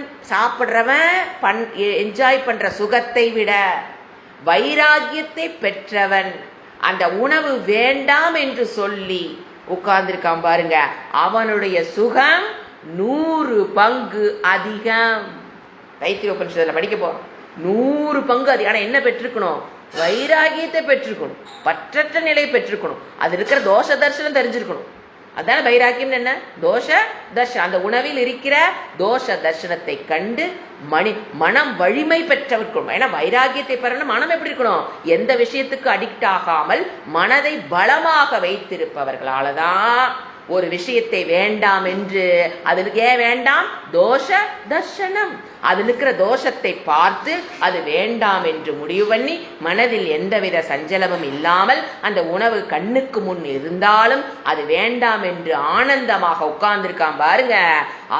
என்ஜாய் பண்ற சுகத்தை விட வைராகியத்தை பெற்றவன் அந்த உணவு வேண்டாம் என்று சொல்லி உட்கார்ந்திருக்கான் பாருங்க, அவனுடைய சுகம் 100 பங்கு அதிகம். தைத்திரிய உபனிஷத்துல படிக்க போறோம். 100 பங்கு அதிகம். ஆனா என்ன பெற்றிருக்கணும்? வைராகியத்தை பெற்றிருக்கணும், பற்றற்ற நிலை பெற்றிருக்கணும், அது இருக்கிற தோஷ தர்சனம் தெரிஞ்சிருக்கணும். அதான வைராக்கியம். என்ன? தோஷ தர்ஷனம். அந்த உணவில் இருக்கிற தோஷ தர்சனத்தை கண்டு மனம் வலிமை பெற்றவர்க்கணும். ஏன்னா வைராகியத்தை பெறணும், மனம் எப்படி இருக்கணும்? எந்த விஷயத்துக்கு அடிக்ட் ஆகாமல் மனதை பலமாக வைத்திருப்பவர்களாலதான் ஒரு விஷயத்தை வேண்டாம் என்று, அதுக்கு ஏன் வேண்டாம்? தோஷ தர்சனம். அதில் இருக்கிற தோஷத்தை பார்த்து அது வேண்டாம் என்று முடிவு பண்ணி மனதில் எந்தவித சஞ்சலமும் இல்லாமல் அந்த உணவு கண்ணுக்கு முன் இருந்தாலும் அது வேண்டாம் என்று ஆனந்தமாக உட்கார்ந்திருக்கான் பாருங்க.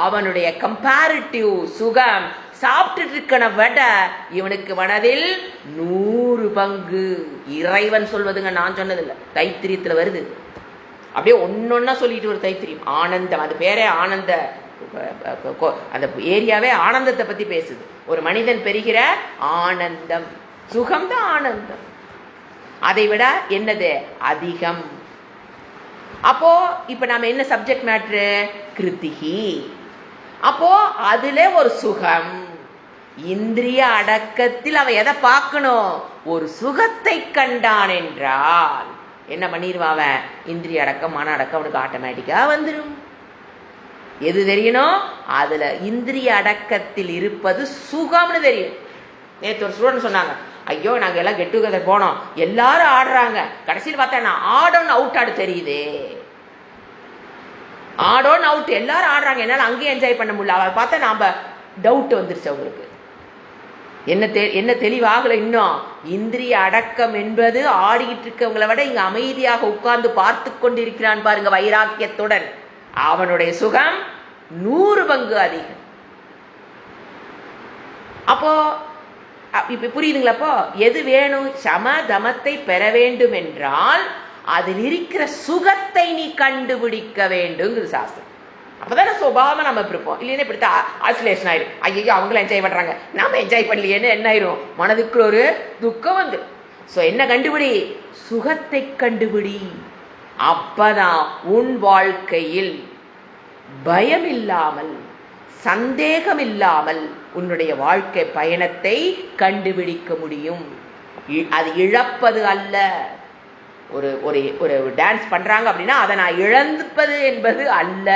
அவனுடைய கம்பேரிட்டிவ் சுகம் சாப்பிட்டு இருக்கன விட இவனுக்கு மனதில் 100 பங்கு. இறைவன் சொல்வதுங்க, நான் சொன்னதில்லை, தைத்திரியத்துல வருது. அப்படியே ஒன்னொன்னா சொல்லிட்டு ஒரு தைத்திரியம். ஆனந்தம், அது பேரே ஆனந்த, அந்த ஏரியாவே ஆனந்தத்தை பத்தி பேசுது. ஒரு மனிதன் பெறுகிற ஆனந்தம், சுகம்தான் ஆனந்தம். அதை விட என்னது அதிகம். அப்போ இப்ப நாம என்ன சப்ஜெக்ட் மேட்ரு? கிருத்திகி. அப்போ அதுல ஒரு சுகம். இந்திரிய அடக்கத்தில் அவன் எதை பார்க்கணும்? ஒரு சுகத்தை கண்டான் என்றால் என்ன பண்ணிடுவான் அவன்? இந்திரிய அடக்கம், மன அடக்கம் அவனுக்கு ஆட்டோமேட்டிக்கா வந்துடும். எது தெரியணும்? அதுல இந்திரிய அடக்கத்தில் இருப்பது சுகம்னு தெரியும். நேற்று ஒரு ஸ்டூடெண்ட் சொன்னாங்க, ஐயோ நாங்க எல்லாம் கெட் டுகெதர் போனோம், எல்லாரும் ஆடுறாங்க, கடைசியில் பார்த்தா நான் ஆடோன்னு அவுட் ஆடு தெரியுது. ஆடோன்னு அவுட், எல்லாரும் ஆடுறாங்க, என்னால அங்கேயும் என்ஜாய் பண்ண முடியல. அவளை பார்த்தா நாம டவுட் வந்துருச்சு அவங்களுக்கு. என்ன தெளிவாகல இன்னும்? இந்திரிய அடக்கம் என்பது ஆடிக்கிட்டு இருக்கவங்களை விட இங்க அமைதியாக உட்கார்ந்து பார்த்து கொண்டிருக்கிறான் பாருங்க வைராக்கியத்துடன், அவனுடைய சுகம் 100 பங்கு அதிகம். அப்போ இப்ப புரியுதுங்களா? அப்போ எது வேணும்? சமதமத்தை பெற வேண்டும் என்றால் அதில் இருக்கிற சுகத்தை நீ கண்டுபிடிக்க வேண்டுங்கிற சாஸ்திரம். அப்பதானே சுபாவமா நம்ம இருப்போம். இல்லைன்னா இப்படி ஆசிலேஷன் ஆயிடும். ஐயோ அவங்களும் என்ஜாய் பண்றாங்க, நாம என்ஜாய் பண்ணலையேன்னு என்ன ஆயிரும்? மனதுக்கு ஒரு துக்கம் வந்து. சோ என்ன கண்டுபிடி? சுகத்தை கண்டுபிடி. அப்பதான் உன் வாழ்க்கையில் பயம் இல்லாமல், சந்தேகம் இல்லாமல் உன்னுடைய வாழ்க்கை பயணத்தை கண்டுபிடிக்க முடியும். அது இழப்பது அல்ல. ஒரு ஒரு ஒரு டான்ஸ் பண்றாங்க அப்படின்னா அதை நான் இழந்துப்பது என்பது அல்ல.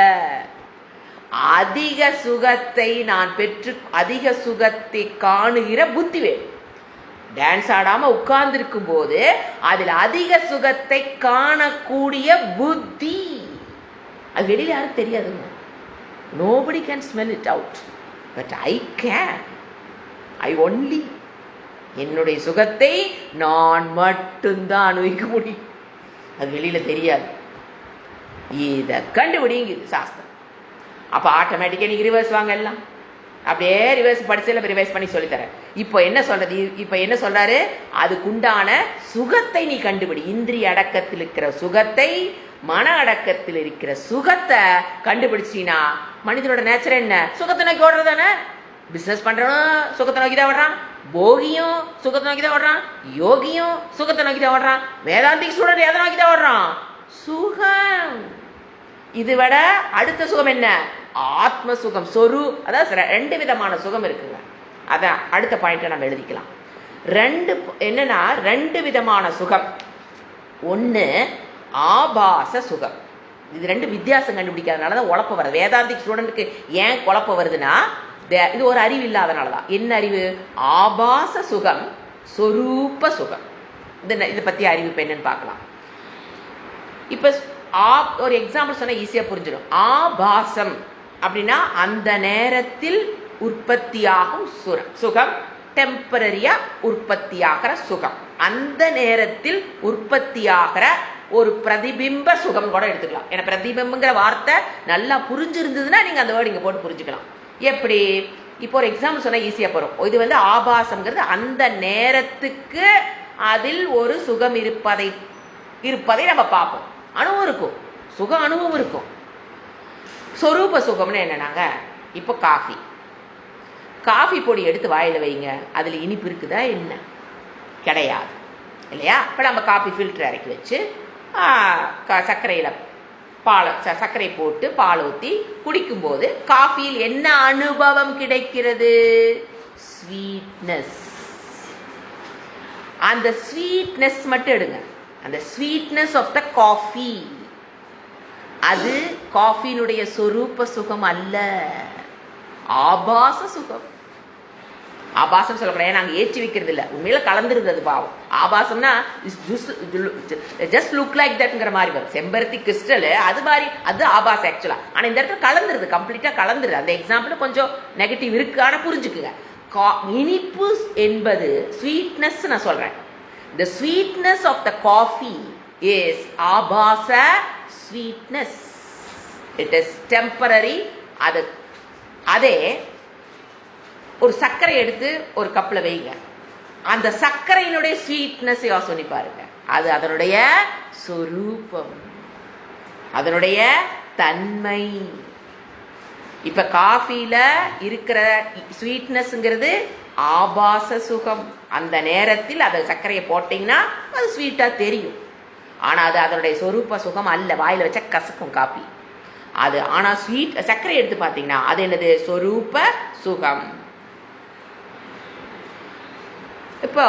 அதிக சுகத்தை நான் பெற்று, அதிக சுகத்தை காணுகிற புத்தி வேணும். டான்ஸ் ஆடாம உட்கார்ந்து இருக்கும் போது அதில் அதிக சுகத்தை காணக்கூடிய புத்தி, அது வெளியில யாரும் தெரியாதுங்க. Nobody can smell it out, but I can. I only, என்னுடைய சுகத்தை நான் மட்டும்தான் அனுபவிக்க முடியும். அது வெளியில தெரியாது. இத கண்டுபிடிங்குது சாஸ்திரம். அப்ப ஆட்டோமேட்டிக்கா நீங்க ரிவர்ஸ் வாங்க, எல்லாம் அப்படியே ரிவர்ஸ் படிச்சல ரிவைஸ் பண்ணி சொல்லித்தரேன். இப்போ என்ன சொல்றது? இப்ப என்ன சொல்றாரு? அதுக்குண்டான சுகத்தை நீ கண்டுபிடி. இந்திரிய அடக்கத்தில் இருக்கிற சுகத்தை, மன அடக்கத்தில் இருக்கிற சுகத்தை கண்டுபிடிச்சினா, மனிதனோட நேச்சர் என்ன? சுகத்தை நோக்கி ஓடுறதானே. பிசினஸ் பண்றவனும் சுகத்தை நோக்கி தான் ஓடுறான், போகியும் சுகத்தை நோக்கி தான் ஓடுறான், யோகியும் சுகத்தை நோக்கி தான் ஓடுறான், வேதாந்திக் ஸ்டூடெண்ட் எதை நோக்கி தான் ஓடுறான்? சுகம். இது விட அடுத்த சுகம் என்ன? ஆத்ம சுகம், சொரு. அதாவது 2 விதமான சுகம் இருக்குங்க. அதான் அடுத்த பாயிண்ட நம்ம எழுதிக்கலாம். என்னன்னா 2 விதமான சுகம். ஒண்ணு ஆபாச சுகம். இது 2 வித்தியாசம் கண்டுபிடிக்காதனாலதான் உழப்ப வருது. வேதாந்திக் ஸ்டூடெண்ட்டுக்கு ஏன் குழப்பம் வருதுன்னா, இது ஒரு அறிவு இல்லாதனாலதான். என்ன அறிவு? ஆபாச சுகம், சொரூப சுகம். இதை பத்தி அறிவு என்னன்னு பார்க்கலாம். இப்ப ஒரு எக்ஸாம்பிள் சொன்னா ஈஸியா புரிஞ்சிடும். ஆபாசம் அப்படின்னா அந்த நேரத்தில் உற்பத்தியாகும் சுகம், டெம்பரரியா உற்பத்தியாகிற சுகம், அந்த நேரத்தில் உற்பத்தியாகிற ஒரு பிரதிபிம்ப சுகம் கூட எடுத்துக்கலாம். ஏன்னா பிரதிபிம்பங்கிற வார்த்தை நல்லா புரிஞ்சிருந்ததுன்னா நீங்க அந்த வேர்டு இங்க போட்டு புரிஞ்சுக்கலாம். எப்படி? இப்போ ஒரு எக்ஸாம்பிள் சொன்னா ஈஸியா போறோம். இது வந்து ஆபாசம்ங்கிறது அந்த நேரத்துக்கு அதில் ஒரு சுகம் இருப்பதை நம்ம பார்ப்போம். அனுபவம் இருக்கும், சுக அனுபவம் இருக்கும். சொரூப சுகம்னு என்னன்னாங்க, இப்போ காஃபி பொடி எடுத்து வாயில வைங்க, அதுல இனிப்பு இருக்குதா என்ன? கிடையாது இல்லையா? இப்ப நம்ம காஃபி ஃபில்டர் இறக்கி வச்சு சர்க்கரை போட்டு பால் ஊற்றி குடிக்கும் போது காஃபியில் என்ன அனுபவம் கிடைக்கிறது? ஸ்வீட்னஸ். அந்த ஸ்வீட்னஸ் மட்டும் எடுங்க. அந்த ஸ்வீட்னஸ் ஆஃப் த காஃபி, அது காஃபியினுடைய சொரூப சுகம் அல்ல, ஆபாச சுகம். ஆபாசம் சொல்லக்கூடாது, நாங்க ஏற்றி வைக்கிறது இல்லை, உண்மையில கலந்துருக்கிறது பாவம். ஆபாசம்னா ஜஸ்ட் லுக் லைக் தட்ங்கிற மாதிரி வரும். செம்பருத்தி கிறிஸ்டல் அது மாதிரி, அது ஆபாசம் ஆக்சுவலா. ஆனா இந்த இடத்துல கலந்துருது, கம்ப்ளீட்டா கலந்துருது. அந்த எக்ஸாம்பிள் கொஞ்சம் நெகட்டிவ் இருக்கு, ஆனா புரிஞ்சுக்குங்க. இனிப்பு என்பது ஸ்வீட்னஸ் நான் சொல்றேன். The sweetness of the coffee is abhasa sweetness. It is temporary. அதே ஒரு சர்க்கரை எடுத்து ஒரு கப்ல வைங்க, அந்த சர்க்கரையினுடைய ஸ்வீட்னஸ் யோசனை பாருங்க, அது அதனுடைய சொரூபம். அதனுடைய தன்மை. இப்ப காஃபில இருக்கிற ஸ்வீட்னஸ்ங்கிறது ஆபாச சுகம். அந்த நேரத்தில் அதை சர்க்கரையை போட்டீங்கன்னா அது ஸ்வீட்டா தெரியும். ஆனா அது அதனுடைய சொரூப சுகம் அல்ல. வாயில வச்சா கசக்கும் காபி அது. ஆனா ஸ்வீட் சர்க்கரை எடுத்து பார்த்தீங்கன்னா அது என்னது? சொரூப சுகம். இப்போ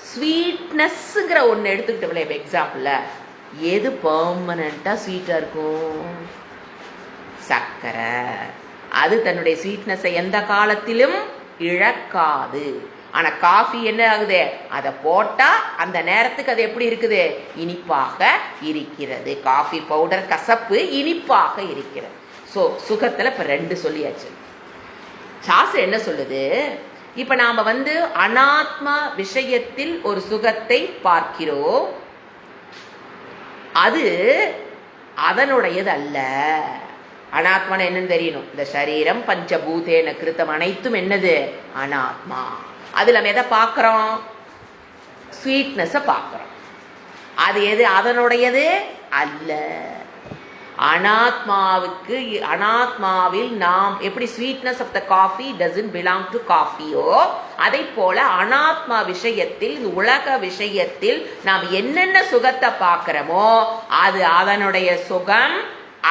ஸ்வீட்னஸ்ங்கிற ஒன்று எடுத்துக்கிட்டோம்ல, இப்போ எக்ஸாம்பிள் எது பெர்மனண்டா ஸ்வீட்டா இருக்கும்? சர்க்கரை. அது தன்னுடைய ஸ்வீட்னஸை எந்த காலத்திலும் இழக்காது. ஆனா காஃபி என்ன ஆகுது? அதை போட்டா அந்த நேரத்துக்கு அது எப்படி இருக்குது? இனிப்பாக இருக்கிறது. காஃபி பவுடர் கசப்பு, இனிப்பாக இருக்கிறது. ஸோ சுகத்துல இப்ப 2 சொல்லியாச்சு. சாஸ்திரம் என்ன சொல்லுது? இப்ப நாம அனாத்மா விஷயத்தில் ஒரு சுகத்தை பார்க்கிறோம். அது அதனுடையது அல்ல. அனாத்மான என்னன்னு தெரியணும். இந்த சரீரம் பஞ்சபூதேன கிருத்தம் அனைத்தும் என்னது? அனாத்மா. அதுல நம்ம எதை பார்க்கிறோம்? ஸ்வீட்னஸை பார்க்கிறோம். அது எது? அதனுடையது அல்ல. அனாத்மாவுக்கு அனாத்மாவில் நாம் எப்படி sweetness of the coffee doesn't belong to காஃபியோ, அதை போல அனாத்மா விஷயத்தில், இந்த உலக விஷயத்தில் நாம் என்னென்ன சுகத்தை பார்க்கிறோமோ அது அதனுடைய சுகம்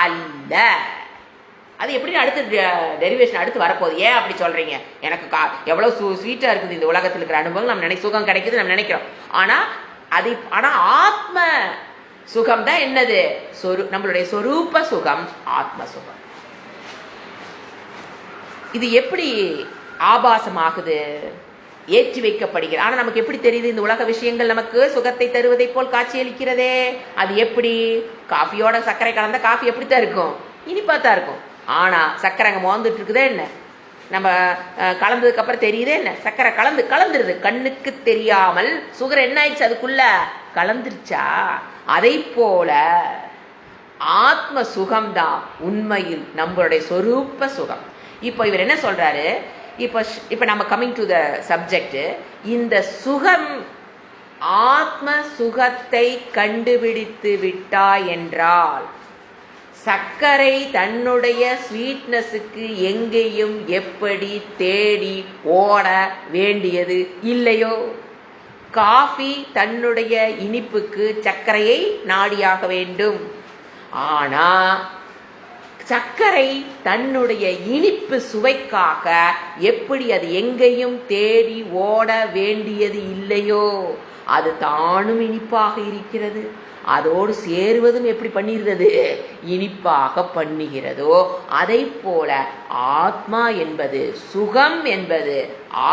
அல்ல. அது எப்படி அடுத்த டெரிவேஷன் அடுத்து வரப்போகுது. ஏன் அப்படி சொல்றீங்க? எனக்கு எவ்வளவு ஸ்வீட்டா இருக்குது இந்த உலகத்தில் இருக்கிற அனுபவம், நம்ம சுகம் கிடைக்குது நம்ம நினைக்கிறோம். ஆனா ஆத்ம சுகம் தான் என்னது? நம்மளுடைய சொரூப சுகம், ஆத்ம சுகம். இது எப்படி ஆபாசமாகுது? ஏற்றி வைக்கப்படுகிறது. ஆனா நமக்கு எப்படி தெரியுது? இந்த உலக விஷயங்கள் நமக்கு சுகத்தை தருவதை போல் காட்சியளிக்கிறதே. அது எப்படி? காஃபியோட சர்க்கரை கலந்த காஃபி எப்படித்தான் இருக்கும்? இனிப்பாத்தான் இருக்கும். ஆனா சர்க்கரை அங்க மோந்துட்டு இருக்குதே என்ன? நம்ம கலந்ததுக்கு அப்புறம் தெரியுதே என்ன? சர்க்கரை கலந்துருது. கண்ணுக்கு தெரியாமல் சுகர் என்ன ஆயிடுச்சு? அதுக்குள்ள கலந்துருச்சா? அதை போல ஆத்ம சுகம்தான் உண்மையில் நம்மளுடைய சொரூப சுகம். இப்போ இவர் என்ன சொல்றாரு? இப்ப நம்ம கமிங் டு த சப்ஜெக்ட். இந்த சுகம், ஆத்ம சுகத்தை கண்டுபிடித்து விட்டாய் என்றால் சர்க்கரை தன்னுடைய ஸ்வீட்னஸுக்கு எங்கேயும் எப்படி தேடி ஓட வேண்டியது இல்லையோ, காஃபி தன்னுடைய இனிப்புக்கு சர்க்கரையை நாடியாக வேண்டும். ஆனா சர்க்கரை தன்னுடைய இனிப்பு சுவைக்காக எப்படி அது எங்கேயும் தேடி ஓட வேண்டியது இல்லையோ, அது தானும் இனிப்பாக இருக்கிறது. அதோடு சேருவதும் எப்படி பண்ணிடுறது? இனிப்பாக பண்ணுகிறதோ, அதை போல ஆத்மா என்பது, சுகம் என்பது,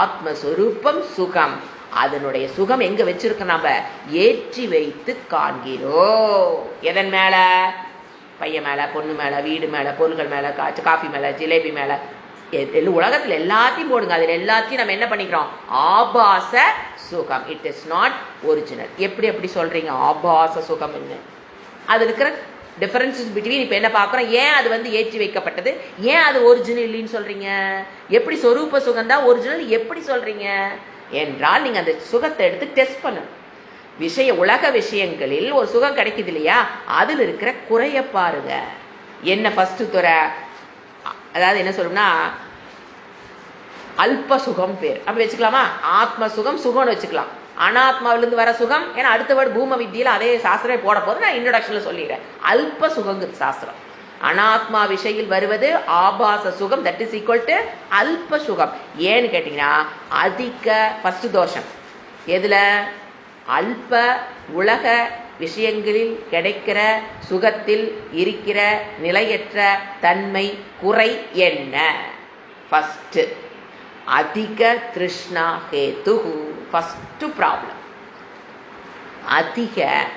ஆத்மஸ்வரூபம் சுகம். அதனுடைய சுகம் எங்க வச்சிருக்க? நாம ஏற்றி வைத்து காண்கிறோம். எதன் மேல? பையன் மேல, பொண்ணு மேல, வீடு மேல, பொருள்கள் மேல, காஃபி மேல, ஜிலேபி மேல, உலகத்துல எல்லாத்தையும் போடுங்க. அதுல எல்லாத்தையும் நம்ம என்ன பண்ணிக்கிறோம்? ஆபாச சுகம். It is not original. எப்படி சொல்றீங்க ஆபாச சுகம்? என்ன அது இருக்கிற டிஃபரன்சஸ் பிட்வீன்? இப்ப என்ன பார்க்கிறோம்? ஏன் அது ஏற்றி வைக்கப்பட்டது? ஏன் அது ஒரிஜினல் இல்லைன்னு சொல்றீங்க? எப்படி சொரூப சுகம் தான் ஒரிஜினல் எப்படி சொல்றீங்க என்றால், நீங்க அந்த சுகத்தை எடுத்து டெஸ்ட் பண்ணணும். உலக விஷயங்களில் ஒரு சுகம் கிடைக்குது இல்லையா, அதில் இருக்கிற குறைய பாருங்க. என்ன ஃபர்ஸ்ட் துறை? அதாவது என்ன சொல்லணும்னா அல்ப சுகம் பேர் அப்படி வச்சுக்கலாமா? ஆத்ம சுகம் சுகம்னு வச்சுக்கலாம். அனாத்மாவிலிருந்து வர சுகம், ஏன்னா அடுத்த வேர்டு பூம வித்தியில அதே சாஸ்திரமே போட போது நான் இன்ட்ரோடக்ஷன்ல சொல்லிடுறேன். அல்ப சுகங்கிற சாஸ்திரம். அனாத்மா விஷயில் வருவது ஆபாச சுகம், தட் இஸ் ஈக்குவல் டு அல்ப சுகம். ஏன்னு கேட்டீங்கன்னா அதிக ஃபர்ஸ்ட் தோஷம் எதுல? அல்ப உலக விஷயங்களில் கிடைக்கிற சுகத்தில் இருக்கிற நிலையற்ற தன்மை குறை என்ன? ஃபர்ஸ்ட் அதிக திருஷ்ணா ஹேது. ஃபர்ஸ்ட் ப்ராப்ளம்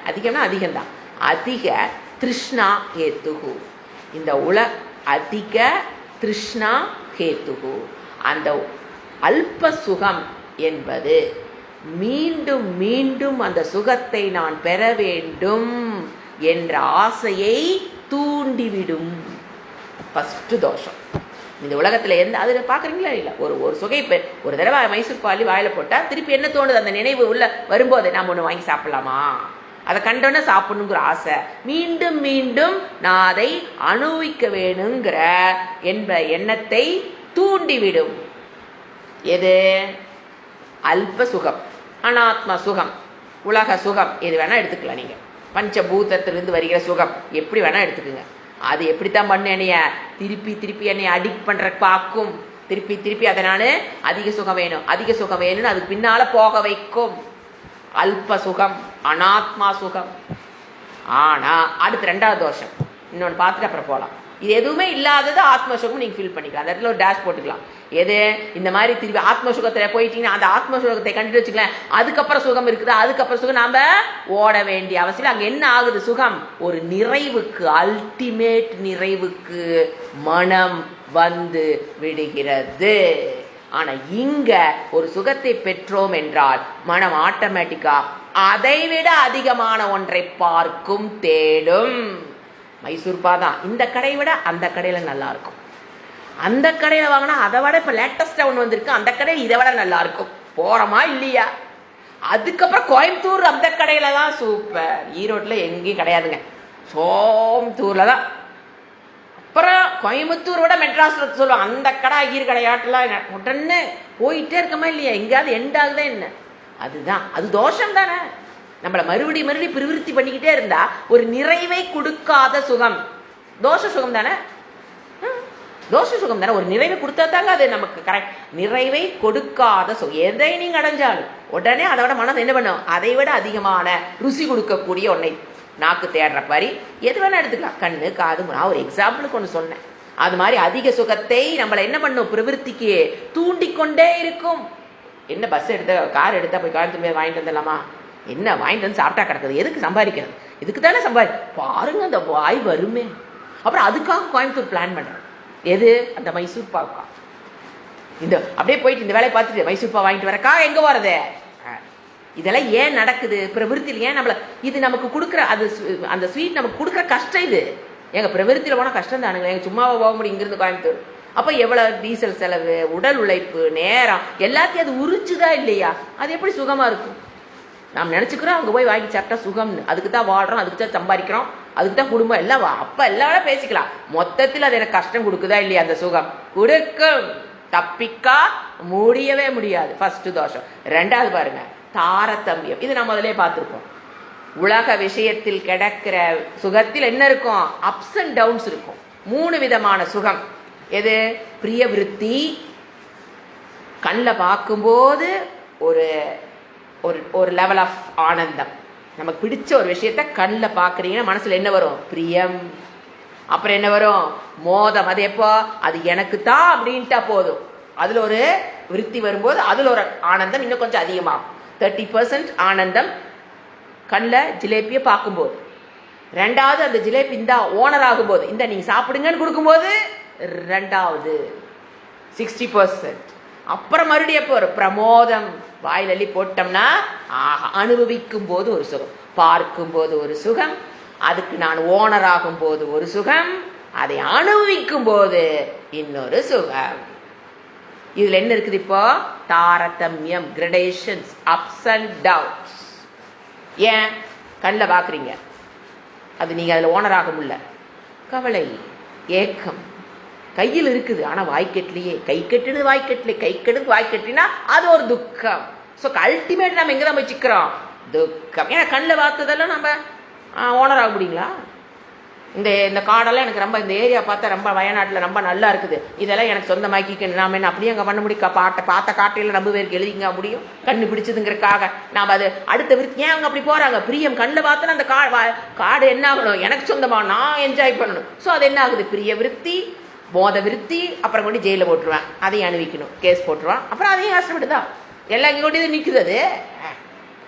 அதிகம்னா அதிகம்தான். அதிக திருஷ்ணா ஹேது. இந்த அதிக திருஷ்ணா ஹேது. அந்த அல்ப சுகம் என்பது மீண்டும் மீண்டும் அந்த சுகத்தை நான் பெற வேண்டும் என்ற ஆசையை தூண்டிவிடும். ஃபர்ஸ்ட் தோஷம். இந்த உலகத்துல அது பாக்குறீங்களா இல்ல? ஒரு சுகை ஒரு தடவை மைசூர் பாலி வாயில போட்டா திருப்பி என்ன தோணுது? அந்த நினைவு உள்ள வரும்போது நாம் ஒண்ணு வாங்கி சாப்பிடலாமா, அதை கண்டோன்னே சாப்பிடணுங்கிற ஆசை, மீண்டும் மீண்டும் நான் அதை அனுபவிக்க வேணுங்கிற எண்ணத்தை தூண்டிவிடும். எது? அல்ப சுகம், அனாத்ம சுகம், உலக சுகம், எது வேணா எடுத்துக்கலாம். நீங்க பஞ்சபூதத்திலிருந்து வருகிற சுகம் எப்படி வேணா எடுத்துக்குங்க. அது எப்படித்தான் பண்ண என்னைய திருப்பி திருப்பி என்னை அடிக்ட் பண்ற பார்க்கும். திருப்பி திருப்பி அதை நான் அதிக சுகம் வேணும் அதிக சுகம் வேணும்னு அதுக்கு பின்னால போக வைக்கும். அல்ப சுகம், அனாத்மா சுகம். ஆனா அடுத்து 2வது தோஷம் இன்னொன்று பார்த்துட்டு அப்புறம் போகலாம். இது எதுவுமே இல்லாதது ஆத்ம சுகம் நீங்க ஃபீல் பண்ணிக்கலாம். அந்த இடத்துல ஒரு டேஷ் போட்டுக்கலாம். எது? இந்த மாதிரி திருப்பி ஆத்ம சுகத்துல போயிட்டீங்கன்னா அந்த ஆத்ம சுகத்தை கண்டுட்டு வச்சுக்கலாம். அதுக்கப்புறம் சுகம் இருக்குது, அதுக்கப்புறம் சுகம் நாம ஓட வேண்டிய அவசியம். அங்க என்ன ஆகுது? சுகம் ஒரு நிறைவுக்கு, அல்டிமேட் நிறைவுக்கு மனம் வந்து விடுகிறது. ஆனா இங்க ஒரு சுகத்தை பெற்றோம் என்றால் மனம் ஆட்டோமேட்டிக்கா அதைவிட அதிகமான ஒன்றை பார்க்கும், தேடும். மைசூர்பா தான் இந்த கடையை விட அந்த கடையில நல்லா இருக்கும், அந்த கடையில வாங்கினா அதை விட இப்ப லேட்டஸ்டா ஒண்ணு வந்திருக்கு, அந்த கடை இதை விட நல்லா இருக்கும். போறோமா இல்லையா? அதுக்கப்புறம் கோயம்புத்தூர் அந்த கடையில தான் சூப்பர். ஈரோட்ல எங்கேயும் கிடையாதுங்க, சோம்புத்தூர்ல தான். அப்புறம் கோயம்புத்தூரோட மெட்ராஸ்ல சொல்லுவாங்க அந்த கடை ஈர் கடையாட்டுலாம் உடனே போயிட்டே இருக்கமா இல்லையா? எங்கேயாவது எண்ட் ஆகுதா என்ன? அதுதான், அது தோஷம் தானே. நம்மளை மறுபடி பிரவிற்த்தி பண்ணிக்கிட்டே இருந்தா ஒரு நிறைவை கொடுக்காத சுகம் தோஷ சுகம் தானே. தோஷ சுகம் தானே. ஒரு நிறைவை கொடுத்தா தாங்க அது நமக்கு கரெக்ட். நிறைவை கொடுக்காத சுகம் எதை நீங்க அடைஞ்சாலும் உடனே அதை விட மனது என்ன பண்ணும்? அதை விட அதிகமான ருசி கொடுக்கக்கூடிய ஒன்னை நாக்கு தேடுற மாதிரி எது வேணா எடுத்துக்கலாம். கண்ணு, காது. நான் ஒரு எக்ஸாம்பிளுக்கு ஒன்று சொன்னேன். அது மாதிரி அதிக சுகத்தை நம்மளை என்ன பண்ணும்? பிரவிற்த்திக்கு தூண்டிக்கொண்டே இருக்கும். என்ன பஸ் எடுத்த கார் எடுத்தா போய் கோயம்புத்தூர் வாங்கிட்டு வந்துடலாமா? என்ன வாங்கிட்டு வந்து சாப்பிட்டா கிடக்குது? எதுக்கு சம்பாதிக்கிறது? இதுக்கு தானே பாருங்க அந்த வாய் வருமே. அப்புறம் அதுக்காக கோயம்புத்தூர் பிளான் பண்றேன். எது? அந்த மைசூர் பாக்கா. இந்த அப்படியே போயிட்டு இந்த வேலையை பார்த்துட்டு மைசூர் பா வாங்கிட்டு வரக்கா எங்க போறது? இதெல்லாம் ஏன் நடக்குது? பிரவிற்த்தியில் ஏன் நம்மள இது நமக்கு கொடுக்குற அது அந்த ஸ்வீட் நமக்கு கொடுக்குற கஷ்டம். இது எங்க பிரவிற்த்தியில போனா கஷ்டம் தானுங்களே. எங்க சும்மாவா போக முடியும் இங்கிருந்து கோயம்புத்தூர்? அப்ப எவ்வளவு டீசல் செலவு, உடல் உழைப்பு, நேரம் எல்லாத்தையும் அது உரிச்சுதா இல்லையா? அது எப்படி சுகமா இருக்கும்? நாம் நினைச்சுக்கிறோம் அங்க போய் வாங்கி சாப்பிட்டா சுகம்னு. அதுக்கு தான் வாழ்றோம், அதுக்கு தான் சம்பாதிக்கிறோம், அதுக்கு தான் குடும்பம் எல்லாம். அப்ப எல்லாம் பேசிக்கலாம். மொத்தத்தில் அது எனக்கு கஷ்டம் கொடுக்குதா இல்லையா? அந்த சுகம் கொடுக்கும். தப்பிக்கா முடியவே முடியாது. ஃபர்ஸ்ட் தோஷம். 2வது பாருங்க, தாரதமியம். இது நம்ம முதலே பார்த்திருப்போம். உலக விஷயத்தில் கிடைக்கிற சுகத்தில் என்ன இருக்கும்? அப்ஸ் அண்ட் டவுன்ஸ் இருக்கும். 3 விதமான சுகம். எது? பிரிய விருத்தி. கண்ணில் பார்க்கும்போது ஒரு ஒரு லெவல் ஆஃப் ஆனந்தம். நமக்கு பிடிச்ச ஒரு விஷயத்த கண்ணில் பார்க்குறீங்கன்னா மனசுல என்ன வரும்? பிரியம். அப்புறம் என்ன வரும்? மோதம். அது எப்போ? அது எனக்கு தான் அப்படின்ட்டா போதும். அதுல ஒரு விருத்தி வரும்போது அதுல ஒரு ஆனந்தம் இன்னும் கொஞ்சம் அதிகமாகும். 30% ஆனந்தம் கண்ணில் ஜிலேபியை பார்க்கும்போது. 2வது அந்த ஜிலேபி இந்த ஓனர் ஆகும்போது, இந்த நீங்க சாப்பிடுங்கன்னு கொடுக்கும்போது 2வது 60%. அப்புறம் மறுபடியும் எப்போ ஒரு பிரமோதம். வாயில் அள்ளி போட்டோம்னா அனுபவிக்கும் போது ஒரு சுகம், பார்க்கும் போது ஒரு சுகம், அதுக்கு நான் ஓனர் ஆகும் போது ஒரு சுகம், அதை அனுபவிக்கும் போது இன்னொரு சுகம். இதுல என்ன இருக்குது? இப்போ தாரதமியம், கிரடேஷன்ஸ், அப்ஸ் அண்ட் டவுன்ஸ். ஏன்? கண்ணில் பார்க்குறீங்க, அது நீங்க அதுல ஓனர் ஆக முடியல. கவலை, ஏக்கம் கையில் இருக்குது, ஆனா வாய்க்கெட்டலையே. கை கெட்டுது வாய்க்கெட்டலை, கை கெடுது வாய்க்கெட்டினா அது ஒரு துக்கம். ஸோ அல்டிமேட் நம்ம எங்கதான் போய் சிக்கிறோம்? துக்கம். ஏன்னா கண்ணில் பார்த்ததெல்லாம் நம்ம ஓனர் ஆக முடியுங்களா? இந்த காடெல்லாம் எனக்கு ரொம்ப, இந்த ஏரியா பார்த்தா ரொம்ப வயநாட்டில் ரொம்ப நல்லா இருக்குது, இதெல்லாம் எனக்கு சொந்தமாக்கி நாம என்ன அப்படியே அங்கே பண்ண முடியும்? பார்த்த காட்டையில் நம்ம பேருக்கு எழுதிங்க முடியும் கண்ணு பிடிச்சதுங்கிறதுக்காக. நாம் அது அடுத்த விருத்தி. ஏன் அவங்க அப்படி போறாங்க? பிரியம். கண்ணில் பார்த்தோன்னா அந்த காடு என்ன ஆகணும்? எனக்கு சொந்தமா, நான் என்ஜாய் பண்ணணும். ஸோ அது என்ன ஆகுது? பிரிய விருத்தி, மோத விருத்தி. அப்புறம் கொண்டு ஜெயில போட்டுருவேன், அதையும் அனுபவிக்கணும், கேஸ் போட்டுருவான், அப்புறம் அதையும் கஷ்டப்பட்டுதான் எல்லாம் இங்கே கொண்டு நிற்குது. அது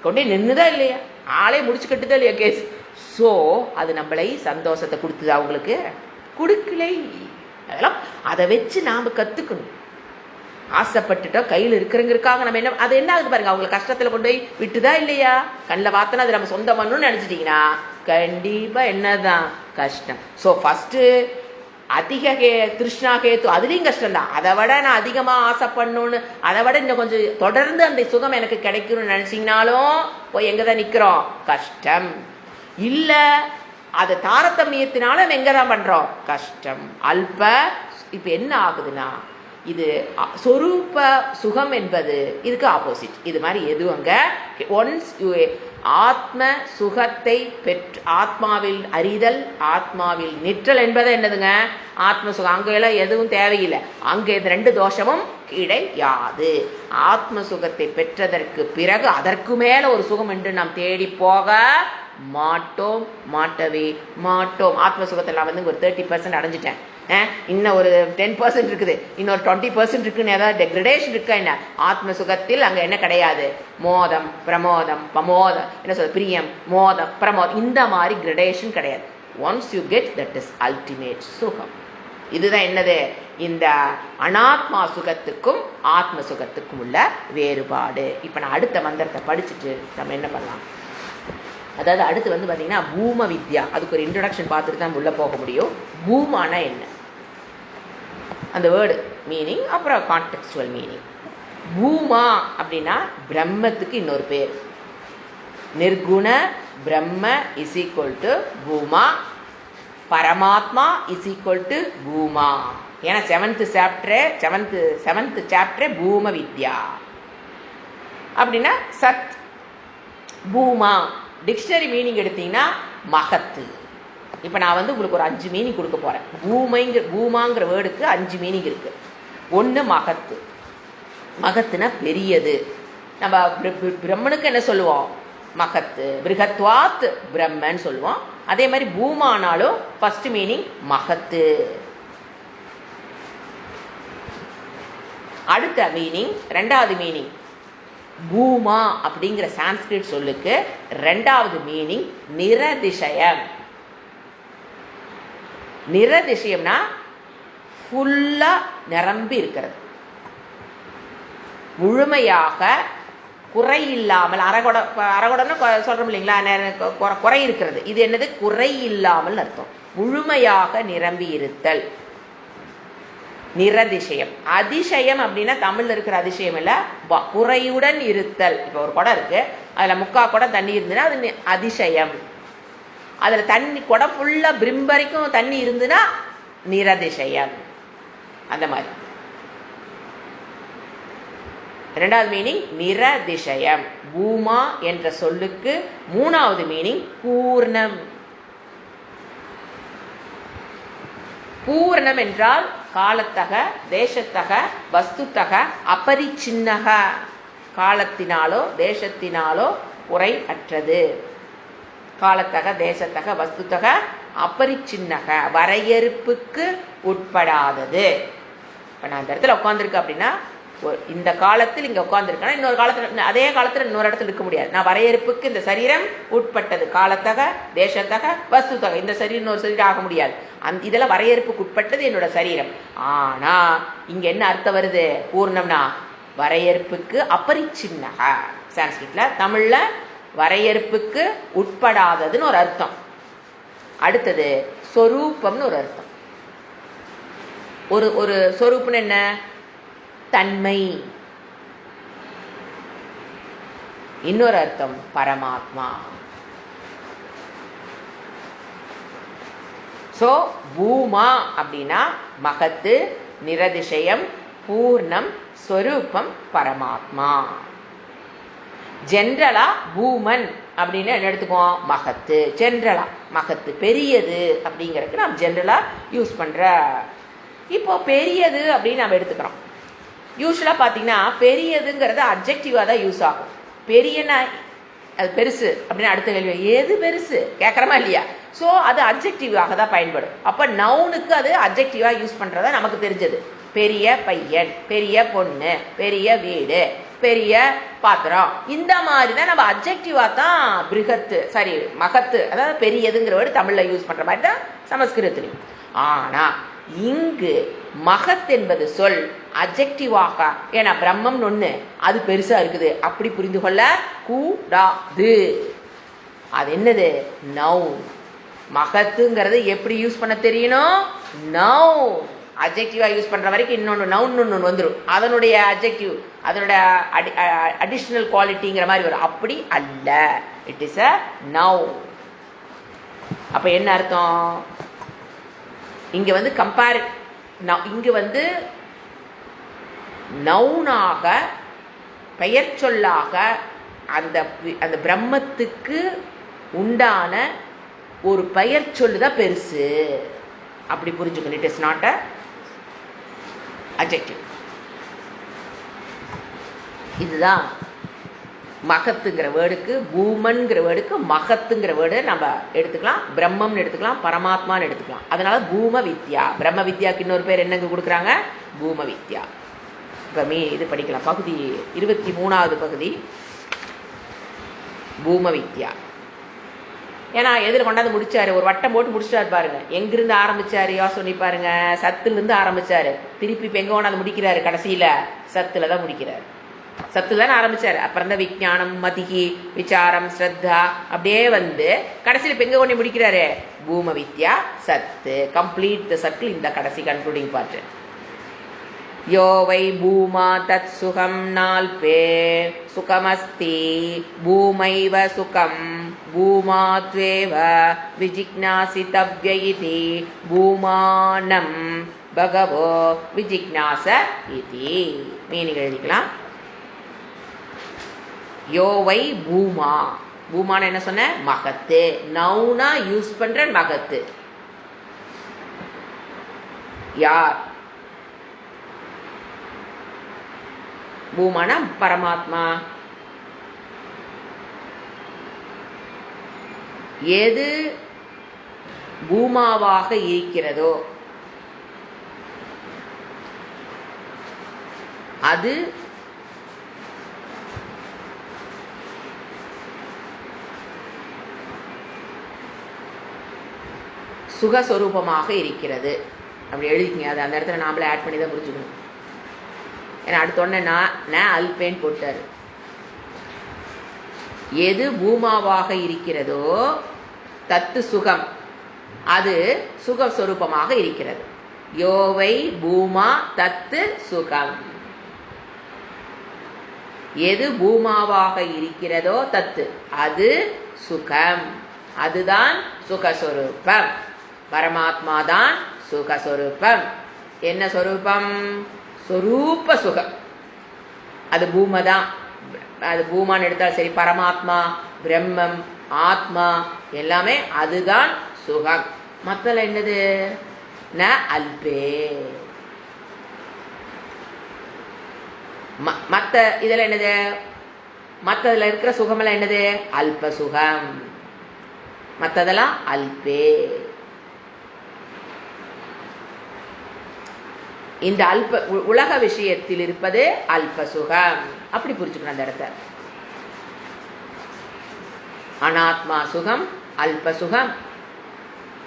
கொண்டு நின்றுதா இல்லையா? ஆளே முடிச்சு கட்டுதா இல்லையா கேஸ்? ஸோ அது நம்மளை சந்தோஷத்தை கொடுத்துதா? அவங்களுக்கு கொடுக்கலை. அதெல்லாம் அதை வச்சு நாம கத்துக்கணும். ஆசைப்பட்டுட்டோம், கையில் இருக்கிறங்கிறதுக்காக நம்ம என்ன, அது என்ன ஆகுது பாருங்க, அவங்களை கஷ்டத்துல கொண்டு போய் விட்டுதா இல்லையா? கண்ணில் பார்த்தோன்னா அது நம்ம சொந்தம் பண்ணணும்னு நினைச்சிட்டீங்கன்னா கண்டிப்பா என்னதான் கஷ்டம். ஸோ ஃபர்ஸ்ட் அதிக திருஷ்ணா கேத்து அதுலேயும் கஷ்டம்தான். அதை விட நான் அதிகமாக ஆசைப்படணும்னு, அதை விட இன்னும் கொஞ்சம் தொடர்ந்து அந்த சுகம் எனக்கு கிடைக்கணும்னு நினச்சிங்கனாலும் போய் எங்கே தான் நிற்கிறோம்? கஷ்டம். இல்லை அது தாரதமியத்தினால நம்ம எங்கே தான் பண்ணுறோம்? கஷ்டம். அல்ப. இப்போ என்ன ஆகுதுன்னா, இது சொரூப சுகம் என்பது இதுக்கு ஆப்போசிட். இது மாதிரி எதுவும் அங்கே ஒன்ஸ் ஆத்ம சுகத்தை பெற்று ஆத்மாவில் அறிதல், ஆத்மாவில் நிற்றல் என்பது என்னதுங்க? ஆத்ம சுகம். அங்கெல்லாம் எதுவும் தேவையில்லை. அங்கே இது ரெண்டு தோஷமும் கிடையாது. ஆத்ம சுகத்தை பெற்றதற்கு பிறகு அதற்கு மேல ஒரு சுகம் என்று நாம் தேடி போக மாட்டோம், மாட்டவே மாட்டோம். ஆத்ம சுகத்தை நான் வந்து ஒரு 30% அடைஞ்சிட்டேன், இன்னும் ஒரு 10% இருக்குது, இன்னொரு 20% இருக்குன்னு ஏதாவது டெக்ரடேஷன் இருக்கா என்ன? ஆத்ம சுகத்தில் அங்கே என்ன கிடையாது? மோதம், பிரமோதம், பமோதம், என்ன சொல்ற, பிரியம், மோதம், பிரமோதம், இந்த மாதிரி கிரடேஷன் கிடையாது. Once you get that is ultimate சுகம். இதுதான் என்னது? இந்த அனாத்மா சுகத்துக்கும் ஆத்ம சுகத்துக்கும் உள்ள வேறுபாடு. இப்போ நான் அடுத்த மந்திரத்தை படிச்சுட்டு நம்ம என்ன பண்ணலாம்? அதாவது அடுத்து வந்து பார்த்தீங்கன்னா பூம வித்யா. அதுக்கு ஒரு இன்ட்ரடக்ஷன் பார்த்துட்டு தான் உள்ளே போக முடியும். பூமானா என்ன, அந்த வேர்டு மீனிங், அப்புறம் கான்டெக்ஸ்டுவல் மீனிங். பூமா அப்படின்னா பிரம்மத்துக்கு இன்னொரு பேர். நிர்குண பிரம்ம இஸ் ஈக்குவல் டு பூமா, பரமாத்மா இஸ் ஈக்குவல் டு பூமா. ஏன்னா செவன்த் சாப்டரே பூம வித்யா அப்படின்னா சத். பூமா டிக்ஷனரி மீனிங் எடுத்தீங்கன்னா மகத்து. இப்போ நான் வந்து உங்களுக்கு ஒரு 5 மீனிங் கொடுக்க போகிறேன். பூமாங்கிற வேர்டுக்கு 5 மீனிங் இருக்கு. ஒன்று மகத்து. மகத்துனா பெரியது. நம்ம பிரம்மனுக்கு என்ன சொல்லுவோம்? மகத்து. பிருகத்வாத் பிரம்மன்னு சொல்லுவோம். அதே மாதிரி பூமானாலும் ஃபர்ஸ்ட் மீனிங் மகத்து. அடுத்த மீனிங், ரெண்டாவது மீனிங், பூமா அப்படிங்கிற சான்ஸ்கிரிட் சொல்லுக்கு ரெண்டாவது மீனிங் நிரதிசயம். நிரதிசயம்னா ஃபுல்லா நிரம்பி இருக்கிறது, முழுமையாக குறை இல்லாமல். அரைகுடன்னு சொல்றோம் இல்லைங்களா, குறை இருக்கிறது. இது என்னது? குறை இல்லாமல் அர்த்தம். முழுமையாக நிரம்பி இருத்தல் நிரதிசயம். அதிசயம் அப்படின்னா தமிழ்ல இருக்கிற அதிசயம் இல்ல, குறையுடன் இருத்தல். இப்போ ஒரு குடம் இருக்கு, அதுல 3/4 குடம் தண்ணி இருந்துன்னா அது அதிசயம். அதுல தண்ணி குடம் ஃபுல்லா பிரிம்பரிக்கும் தண்ணி இருந்துன்னா நிரதிசயம். அந்த மாதிரி இரண்டாவது மீனிங் நிரதிசயம். பூமா என்ற சொல்லுக்கு மூணாவது மீனிங் பூர்ணம். பூர்ணம் என்றால் காலத்தக, தேசத்தக, வஸ்துத்தக, அபரிச்சின்னக. காலத்தினாலோ தேசத்தினாலோ குறை அற்றது. காலத்தக, தேசத்தக, வஸ்துத்தக, அபரிச்சின்னக, வரையறுப்புக்கு உட்படாதது. இப்போ நான் இந்த இடத்துல உட்காந்துருக்கேன் அப்படின்னா, இந்த காலத்தில் இங்கே உட்காந்துருக்கேன்னா இன்னொரு காலத்தில் அதே காலத்தில் இன்னொரு இடத்துல இருக்க முடியாது. நான் வரையறுப்புக்கு இந்த சரீரம் உட்பட்டது. காலத்தக, தேசத்தக, வஸ்துத்தக, இந்த சரீரம் இன்னொரு சரீரம் ஆக முடியாது. இதெல்லாம் வரையறுப்புக்கு உட்பட்டது என்னோட சரீரம். ஆனா இங்க என்ன அர்த்தம் வருது? பூர்ணம்னா வரையறுப்புக்கு அபரிச்சின்னக. சான்ஸ்கிரிட்ல, தமிழ்ல வரையறுப்புக்கு உட்படாததுன்னு ஒரு அர்த்தம். அடுத்தது சொரூபம்னு ஒரு அர்த்தம். ஒரு சொரூப்னு என்ன? தன்மை. இன்னொரு அர்த்தம் பரமாத்மா. சோ பூமா அப்படின்னா மகத்து, நிரதிசயம், பூர்ணம், ஸ்வரூபம், பரமாத்மா. ஜென்ரலா பூமன் அப்படின்னு என்ன எடுத்துக்குவோம்? மகத்து. ஜென்ரலா மகத்து, பெரியது அப்படிங்கிறதுக்கு நாம் ஜென்ரலா யூஸ் பண்ற. இப்போ பெரியது அப்படின்னு நம்ம எடுத்துக்கிறோம். யூஸ்வலா பாத்தீங்கன்னா பெரியதுங்கிறது அப்ஜெக்டிவா தான் யூஸ் ஆகும். பெரியனா அது பெருசு அப்படின்னு அடுத்த கேள்வி, எது பெருசு கேட்கறமா இல்லையா? ஸோ அது அப்ஜெக்டிவாக தான் பயன்படும். அப்ப நவுனுக்கு அது அப்ஜெக்டிவா யூஸ் பண்றதா நமக்கு தெரிஞ்சது. பெரிய பையன், பெரிய பொண்ணு, பெரிய வீடு, பெரிய பாத்திரம், இந்த மாதிரி தான் நம்ம அப்ஜெக்டிவா தான் பிருகத்து, சாரி மகத்து, அதாவது பெரியதுங்கிற வேர்டு தமிழ்ல யூஸ் பண்ற மாதிரி தான் சமஸ்கிருதத்திலையும். ஆனா இங்கு மகத் என்பது சொல் அப்ஜெக்டிவாக, ஏன்னா பிரம்மம் ஒண்ணு அது பெருசா இருக்குது அப்படி புரிந்து கொள்ள கூடாது. அது என்னது? நவுன். மகத்துங்கிறது எப்படி யூஸ் பண்ண தெரியணும்? நவுன். அட்ஜெக்டிவா யூஸ் பண்ற வரைக்கும் இன்னொன்று நவுன் ஒன்று வந்துடும். அதனுடைய அட்ஜெக்டிவ், அதனுடைய அடிஷனல் குவாலிட்டிங்கிற மாதிரி வரும். அப்படி அல்ல, இட் இஸ் அ நவுன். அப்ப என்ன அர்த்தம்? இங்க வந்து இங்க வந்து நவுனாக, பெயர் சொல்லாக அந்த பிரம்மத்துக்கு உண்டான ஒரு பெயர் சொல்லுதான் பெருசு. அப்படி புரிஞ்சுக்கணும். It is not a adjective. இதுதான் மகத்துங்கிற வேர்டுக்கு, பூமன்கிற வேர்டுக்கு மகத்துங்கிற வேர்டு நம்ம எடுத்துக்கலாம். பிரம்மம்னு எடுத்துக்கலாம், பரமாத்மான்னு எடுத்துக்கலாம். அதனால பூம வித்யா. பிரம்ம வித்யாக்கு இன்னொரு பேர் என்னங்க கொடுக்குறாங்க? பூம வித்யா. இப்போ இது படிக்கலாம். பகுதி 23வது பகுதி பூம வித்யா. ஏன்னா எதில் கொண்டாந்து முடிச்சாரு, ஒரு வட்டம் போட்டு முடிச்சாரு பாருங்க. எங்கிருந்து ஆரம்பிச்சாரு யோசனை பாருங்க. சத்துலேருந்து ஆரம்பிச்சாரு. திருப்பி இப்போ எங்க கொண்டாந்து முடிக்கிறாரு? கடைசியில சத்துல தான் முடிக்கிறாரு. சத்துல தானே ஆரம்பிச்சாரு. அப்புறம் தான் விஞ்ஞானம், மதிகி, விசாரம், ஸ்ரத்தா அப்படியே வந்து கடைசியில் இப்போ எங்க கொண்டு முடிக்கிறாரு? பூம வித்யா, சத்து. Complete the circle. இந்த கடைசி கன்க்ளூடிங் பார்ட். யோ வை பூமா தத் சுகம் நால்பே சுகமஸ்தி பூமைவ சுகம் பூமாத்வேவ விஜிக்ஞாசிதவ்ய இதி பூமானம் பகவோ விஜிக்ஞாச இதி. மீனிங் எழுதிக்கலாம். யோ வை பூமா. பூமான்னு என்ன சொன்ன? மகத்து. நவுனா யூஸ் பண்ற மகத்து. யார்? பூமானா பரமாத்மா. எது பூமாவாக இருக்கிறதோ அது சுகஸ்வரூபமாக இருக்கிறது. அப்படி எழுதிக்கங்க. அது அந்த இடத்துல நாமளே ஆட் பண்ணி தான் புரிஞ்சுக்கணும். ஏன்னா அடுத்தோடனே நான் அல்பேன் போட்டாரு. எது பூமாவாக இருக்கிறதோ தத்து சுகம், அது சுகஸ்வரூபமாக இருக்கிறது. யோவை பூமா தத்து சுகம். எது பூமாவாக இருக்கிறதோ தத்து, அது சுகம், அதுதான் சுகஸ்வரூபம். பரமாத்மா தான் சுகஸ்வரூபம். என்ன சொரூபம்? சொரூப சுகம். அது பூமதான். அது பூமான்னு எடுத்தால் சரி, பரமாத்மா, பிரம்மம், ஆத்மா எல்லாமே அதுதான் சுகம். மத்தல என்னது? ந அல்பே. மத்த இதுல என்னது? மத்ததுல இருக்கிற சுகமெல்லாம் என்னது? அல்ப சுகம். மத்ததெல்லாம் அல்பே. இந்த அல்ப உலக விஷயத்தில் இருப்பது அல்ப சுகம். அப்படி புரிஞ்சுக்கணும் அந்த இடத்த. அனாத்மா சுகம் அல்ப சுகம்,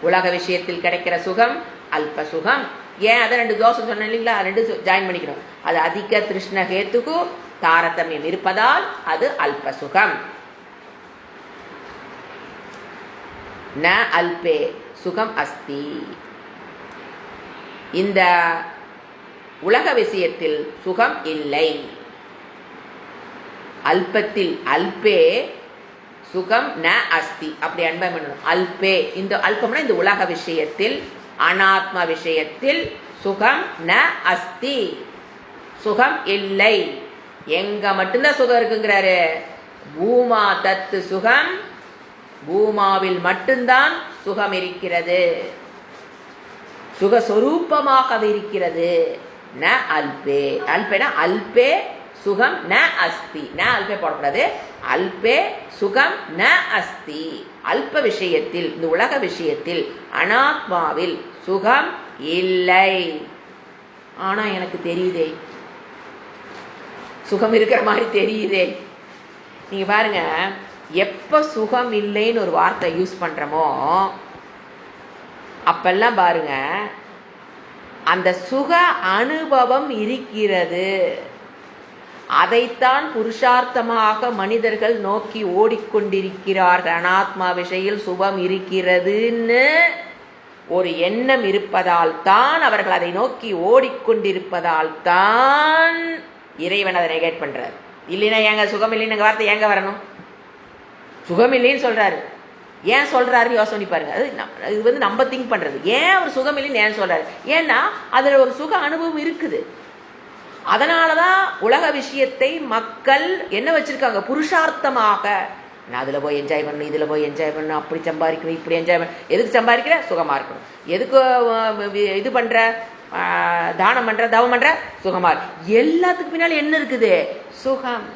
உலக விஷயத்தில் கிடைக்கிற சுகம் அல்ப சுகம். ஏன் அதை ரெண்டு தோஷம் சொன்னேன் இல்லைங்களா? ரெண்டு ஜாயின் பண்ணிக்கணும். அது அதிக திருஷ்ண ஹேத்துக்கு தாரதமியம் இருப்பதால் அது அல்ப சுகம். ந அல்பே சுகம் அஸ்தி. இந்த உலக விஷயத்தில் சுகம் இல்லை. அல்பத்தில் அல்பே சுகம் ந அஸ்தி. அப்படி அன்பை பண்ணணும். அல்பே, இந்த அல்பம்னா இந்த உலக விஷயத்தில், அனாத்ம விஷயத்தில் சுகம் ந அஸ்தி, சுகம் இல்லை. எங்க மட்டும்தான் சுகம் இருக்குங்கிறாரு? பூமா தத்து சுகம், பூமாவில் மட்டும்தான் சுகம் இருக்கிறது, சுகஸ்வரூபமாக அது இருக்கிறது. ந அல்பே. அல்பேனா அல்பே சுகம் ந அஸ்தி. ந அல்பே போடக்கூடாது. அல்பே சுகம் ந அஸ்தி. அல்ப விஷயத்தில், இந்த உலக விஷயத்தில், அனாத்மாவில் சுகம் இல்லை. ஆனா எனக்கு தெரியுதே, சுகம் இருக்கிற மாதிரி தெரியுதே. நீங்க பாருங்க, எப்ப சுகம் இல்லைன்னு ஒரு வார்த்தை யூஸ் பண்றோமோ அப்பெல்லாம் பாருங்க அந்த சுக அனுபவம் இருக்கிறது. அதைத்தான் புருஷார்த்தமாக மனிதர்கள் நோக்கி ஓடிக்கொண்டிருக்கிறார்கள். அனாத்மா விஷயில் சுபம் இருக்கிறதுன்னு ஒரு எண்ணம் இருப்பதால் தான் அவர்கள் அதை நோக்கி ஓடிக்கொண்டிருப்பதால் தான் இறைவன் அதை நெகேட் பண்றாரு. இல்லைன்னா ஏங்க சுகம் இல்லைன்னு வார்த்தை ஏங்க வரணும்? சுகம் இல்லைன்னு சொல்றாரு, ஏன் சொல்றாரு யோசனை பாருங்க. இது நம்ம திங்க் பண்றது. ஏன் அவர் சுகம் இல்லைன்னு ஏன் சொல்றாரு? ஏன்னா அதுல ஒரு சுக அனுபவம் இருக்குது. அதனாலதான் உலக விஷயத்தை மக்கள் என்ன வச்சிருக்காங்க, புருஷார்த்தமாக. நான் அதுல போய் என்ஜாய் பண்ணணும், இதுல போய் என்ஜாய் பண்ணணும், அப்படி சம்பாதிக்கணும், இப்படி என்ஜாய் பண்ண. எதுக்கு சம்பாதிக்கிற? சுகமா இருக்கணும். எதுக்கு இது பண்ற, தானம் பண்ற, தவம் பண்ற, சுகமா இருக்கு. எல்லாத்துக்கு பின்னால என்ன இருக்குது? சுகம்.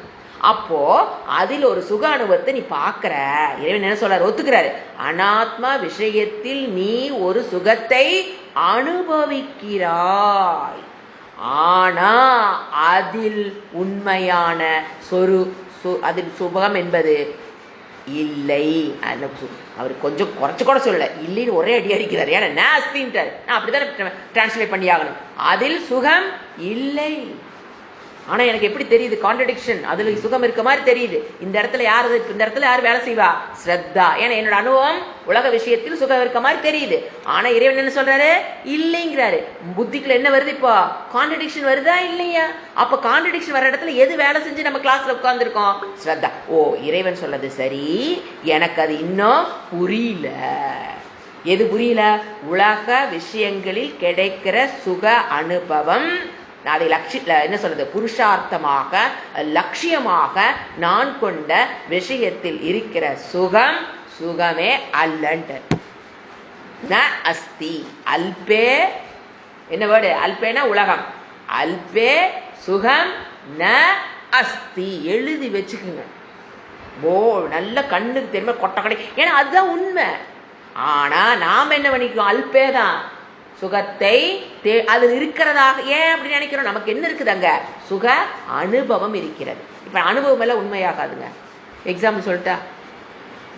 அப்போ அதில் ஒரு சுக அனுபவத்தை நீ பார்க்கிற. இறைவன் என்ன சொல்றாரு, ஒத்துக்கிறாரு. அனாத்மா விஷயத்தில் நீ ஒரு சுகத்தை அனுபவிக்கிறாய், ஆனா அதில் உண்மையான அதில் சுகம் என்பது இல்லை. அவர் கொஞ்சம் குறைச்சு கூட சொல்லல, இல்லைன்னு ஒரே அடி அடிக்கிறார். ஏன்னா நாஸ்தின்ட்டார். நான் அப்படித்தானே டிரான்ஸ்லேட் பண்ணி ஆகணும். அதில் சுகம் இல்லை. ஆனா எனக்கு எப்படி தெரியுது? கான்ட்ரடிக்ஷன். அதுல சுகம் இருக்க மாதிரி தெரியுது. இந்த இடத்துல யார் வேலை செய்வா? ஸ்ரத்தா. ஏன்னா என்னோட அனுபவம் உலக விஷயத்தில் சுகம் இருக்க மாதிரி தெரியுது. ஆனா இறைவன் என்ன சொல்றாரு? இல்லைங்கிறாரு. புத்திக்குள்ள என்ன வருது? இப்போ கான்ட்ரடிக்ஷன் வருதா இல்லையா? அப்ப கான்ட்ரடிக்ஷன் வர இடத்துல எது வேலை செஞ்சு நம்ம கிளாஸ்ல உட்கார்ந்துருக்கோம்? ஸ்ரத்தா. ஓ, இறைவன் சொல்றது சரி, எனக்கு அது இன்னும் புரியல. எது புரியல? உலக விஷயங்களில் கிடைக்கிற சுக அனுபவம் அதை என்ன சொல்றது, புருஷார்த்தமாக லட்சியமாக நான் கொண்ட விஷயத்தில் இருக்கிற சுகம் சுகமே அல்லன்ட்டு. ந அஸ்தி. அல்பே என்ன வேர்டு? அல்பேனா உலகம். அல்பே சுகம் ந அஸ்தி. எழுதி வச்சுக்குங்க. நல்ல கண்ணுக்கு தெரியுமா கொட்டை கடை. ஏன்னா அதுதான் உண்மை. ஆனா நாம் என்ன பண்ணிக்கிறோம்? அல்பேதான் சுகத்தை அது இருக்கிறதாக. ஏன் அப்படி நினைக்கிறோம்? நமக்கு என்ன இருக்குது? அங்க சுக அனுபவம் இருக்கிறது. இப்ப அனுபவம் எல்லாம் உண்மையாகாதுங்க. எக்ஸாம்பிள் சொல்லிட்டா,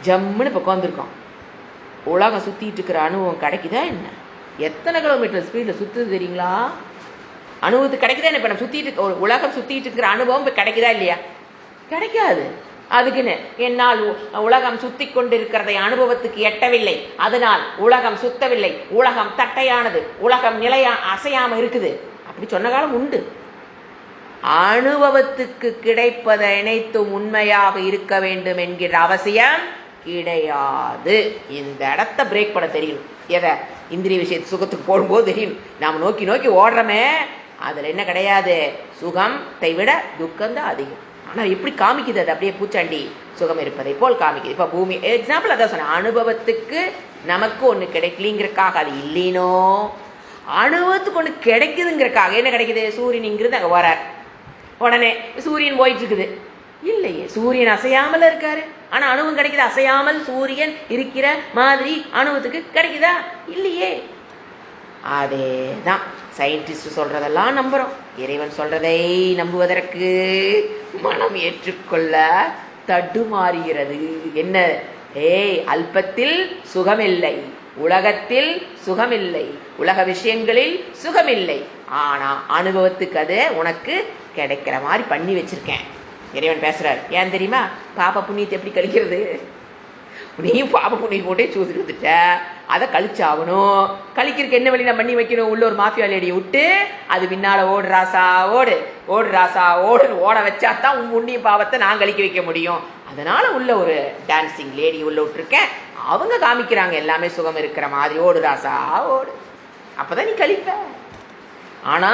ஜம்முன்னு இப்ப உட்காந்துருக்கோம், உலகம் சுத்திட்டு இருக்கிற அனுபவம் கிடைக்குதா என்ன? எத்தனை கிலோமீட்டர் ஸ்பீட்ல சுத்துது தெரியுங்களா? அனுபவத்துக்கு கிடைக்குதா என்ன? இப்ப நம்ம சுத்திட்டு உலகம் சுத்திட்டு இருக்கிற அனுபவம் இப்ப கிடைக்குதா இல்லையா? கிடைக்காது. அதுக்குன்னு என்னால் உலகம் சுத்தி கொண்டிருக்கிறதை அனுபவத்துக்கு எட்டவில்லை, அதனால் உலகம் சுத்தவில்லை, உலகம் தட்டையானது, உலகம் நிலையா அசையாம இருக்குது, அப்படி சொன்ன காலம் உண்டு. அனுபவத்துக்கு கிடைப்பதை அனைத்தும் உண்மையாக இருக்க வேண்டும் என்கிற அவசியம் கிடையாது. இந்த இடத்த பிரேக் பண்ண தெரியும். எதை? இந்திரிய விஷயத்து சுகத்துக்கு போடும்போது தெரியும். நாம் நோக்கி நோக்கி ஓடுறோமே, அதுல என்ன கிடையாது? சுகத்தை விட துக்கம்தான் அதிகம். ஆனா எப்படி காமிக்குது? அது அப்படியே பூச்சாண்டி சுகம் இருப்பதை போல் காமிக்குது. இப்ப பூமி எக்ஸாம்பிள் அதான் சொன்ன. அனுபவத்துக்கு நமக்கு ஒண்ணு கிடைக்கலிங்கிறக்காக அது இல்லைனோ, அனுபவத்துக்கு ஒண்ணு கிடைக்குதுங்கிறக்காக என்ன கிடைக்குது? சூரியன் இங்கிருந்து அங்க வரார், உடனே சூரியன் போயிட்டு இருக்குது. இல்லையே, சூரியன் அசையாமல் இருக்காரு. ஆனா அனுபவம் கிடைக்குது. அசையாமல் சூரியன் இருக்கிற மாதிரி அனுபவத்துக்கு கிடைக்குதா? இல்லையே. அதேதான் சயின்டிஸ்ட் சொல்றதெல்லாம் நம்புறோம். இறைவன் சொல்றதை நம்புவதற்கு மனம் ஏற்றுக்கொள்ள தடுமாறுகிறது. என்ன? அல்பத்தில் சுகமில்லை, உலகத்தில் சுகமில்லை, உலக விஷயங்களில் சுகமில்லை, ஆனா அனுபவத்துக்கு அது உனக்கு கிடைக்கிற மாதிரி பண்ணி வச்சிருக்கேன். இறைவன் பேசுறாரு. ஏன் தெரியுமா? பாப புண்ணியத்தை எப்படி கழிக்கிறது? நீயும் பாப புண்ணியம் போட்டே சூழ்ந்து இருந்துட்ட, அதை கழிச்சாகணும். கழிக்கிறதுக்கு என்ன வழி நான் பண்ணி வைக்கணும்? உள்ள ஒரு மாஃபியா லேடியை விட்டு அது பின்னால ஓடு ராசா ஓடு, ஓடு ராசா ஓடுன்னு ஓட வச்சாதான் உன் புண்ணிய பாவத்தை நான் கழிக்க வைக்க முடியும். அதனால உள்ள ஒரு டான்சிங் லேடி உள்ள விட்டுருக்கேன். அவங்க காமிக்கிறாங்க எல்லாமே சுகம் இருக்கிற மாதிரி. ஓடு ராசா ஓடு, அப்பதான் நீ கழிப்ப. ஆனா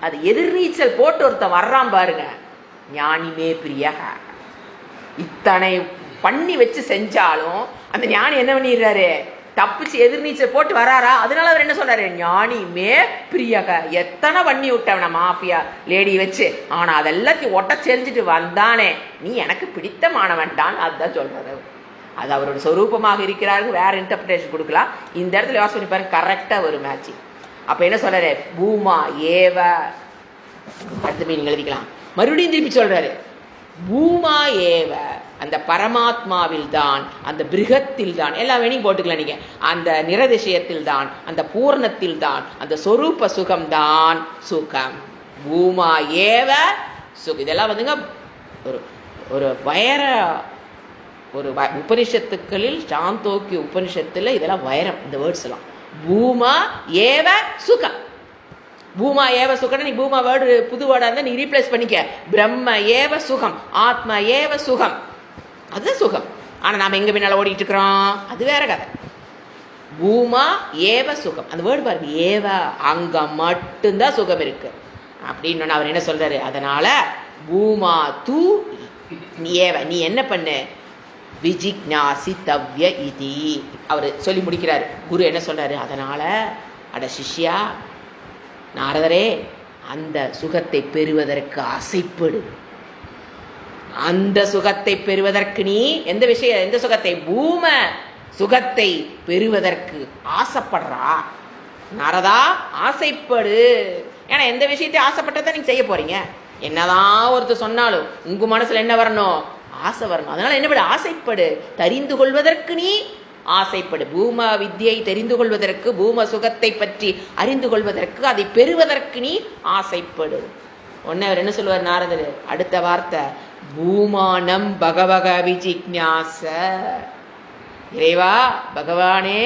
அது எதிர்நீச்சல் போட்டு ஒருத்தன் வர்றான் பாருங்க, ஞானிமே பிரியா. இத்தனை பண்ணி வச்சு செஞ்சாலும் அந்த ஞானி என்ன பண்ணிடுறாரு? தப்பிச்சு எதிர்நீச்சல் போட்டு வராரா? அதனால அவர் என்ன சொல்றாரு? ஞானிமே பிரியக. எத்தனை பண்ணி விட்டவன மாஃபியா லேடி வச்சு, ஆனா அதெல்லாத்தையும் ஒட்ட செஞ்சுட்டு வந்தானே, நீ எனக்கு பிடித்தமானவன் தான். அதுதான் சொல்றாரு. அது அவரோட சொரூபமாக இருக்கிறாரு. வேற இன்டர்பிரேஷன் கொடுக்கலாம். இந்த இடத்துல யோசனை பாருங்க, கரெக்டா ஒரு மேட்சிங். அப்ப என்ன சொல்றாரு? பூமா ஏவ, அடுத்த மீனிங் எழுதிக்கலாம். மறுபடியும் திருப்பி சொல்றாரு, பூமா ஏவ, அந்த பரமாத்மாவில் தான், அந்த பிருகத்தில் தான், எல்லா வேணையும் போட்டுக்கலாம் நீங்க, அந்த நிரதிசயத்தில் தான், அந்த பூர்ணத்தில் தான், அந்த சொரூப சுகம்தான் சுகம். பூமா ஏவ சுகம். இதெல்லாம் வந்துங்க ஒரு ஒரு வைர ஒரு உபனிஷத்துக்களில் சாந்தோக்கிய உபனிஷத்துல இதெல்லாம் வைரம். இந்த வேர்ட்ஸ் எல்லாம் பூமா ஏவ சுகம். பூமா ஏவ சுகம். நீ பூமா வேர்டு புது வேர்டா இருந்தா நீ ரீப்ளேஸ் பண்ணிக்க. பிரம்ம ஏவ சுகம், ஆத்மா ஏவ சுகம், அது சுகம். ஆனா நாம எங்க பின்னால ஓடிட்டு இருக்கிறோம், அது வேற கதை. பூமா ஏவ சுகம், அந்த வேர்டு பாருங்க, ஏவ, அங்க மட்டும்தான் சுகம் இருக்கு அப்படின்னு அவர் என்ன சொல்றாரு. அதனால பூமா தூ ஏவ, நீ என்ன பண்ணு, விஜிக்ஞாசி தவ்ய இதி அவர் சொல்லி முடிக்கிறார். குரு என்ன சொல்றாரு, அதனால அட சிஷ்யா நாரதரே, அந்த சுகத்தை பெறுவதற்கு ஆசைப்படு. அந்த சுகத்தை பெறுவதற்கு நீ எந்த விஷயம், எந்த சுகத்தை, பூம சுகத்தை பெறுவதற்கு ஆசைப்படுறா நாரதா, ஆசைப்படு. ஏன்னா எந்த விஷயத்தை ஆசைப்பட்டதான் நீங்க செய்ய போறீங்க. என்னதான் ஒருத்தர் சொன்னாலும் உங்க மனசுல என்ன வரணும், ஆசை வரணும். அதனால என்ன படு, ஆசைப்படு. தெரிந்து கொள்வதற்கு நீ ஆசைப்படு. பூம வித்தியை தெரிந்து கொள்வதற்கு, பூம சுகத்தை பற்றி அறிந்து கொள்வதற்கு, அதை பெறுவதற்கு நீ ஆசைப்படு. உடனே அவர் என்ன சொல்லுவார் நாரதர், அடுத்த வார்த்தை, பூமானம் பகவக விஜிக்ஞாச. இறைவா பகவானே,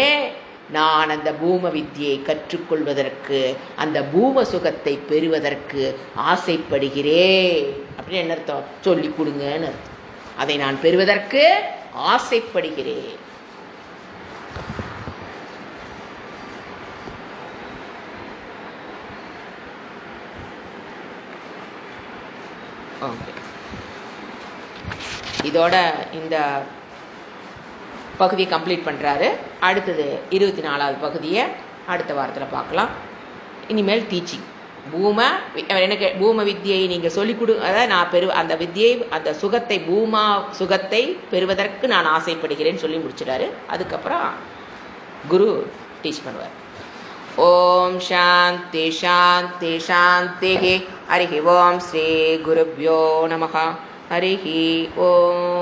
நான் அந்த பூம வித்தியை கற்றுக்கொள்வதற்கு, அந்த பூம சுகத்தை பெறுவதற்கு ஆசைப்படுகிறேன். அப்படின்னு என்ன அர்த்தம், சொல்லி கொடுங்கன்னு அர்த்தம். அதை நான் பெறுவதற்கு ஆசைப்படுகிறேன். இதோட இந்த பகுதியை கம்ப்ளீட் பண்றாரு. அடுத்தது 24வது பகுதியை அடுத்த வாரத்தில் பார்க்கலாம். இனிமேல் டீச்சிங் எனக்கு பூம வித்தியை நீங்க சொல்லிக் கொடு, அதாவது நான் அந்த வித்தியை, அந்த சுகத்தை, பூமா சுகத்தை பெறுவதற்கு நான் ஆசைப்படுகிறேன்னு சொல்லி முடிச்சிடாரு. அதுக்கப்புறம் குரு டீச் பண்ணுவார். ஓம் சாந்தி சாந்தி சாந்தி. ஹரிஹி ஓம் ஸ்ரீ குருப்யோ நமஹ. ஹரிஹி ஓம்.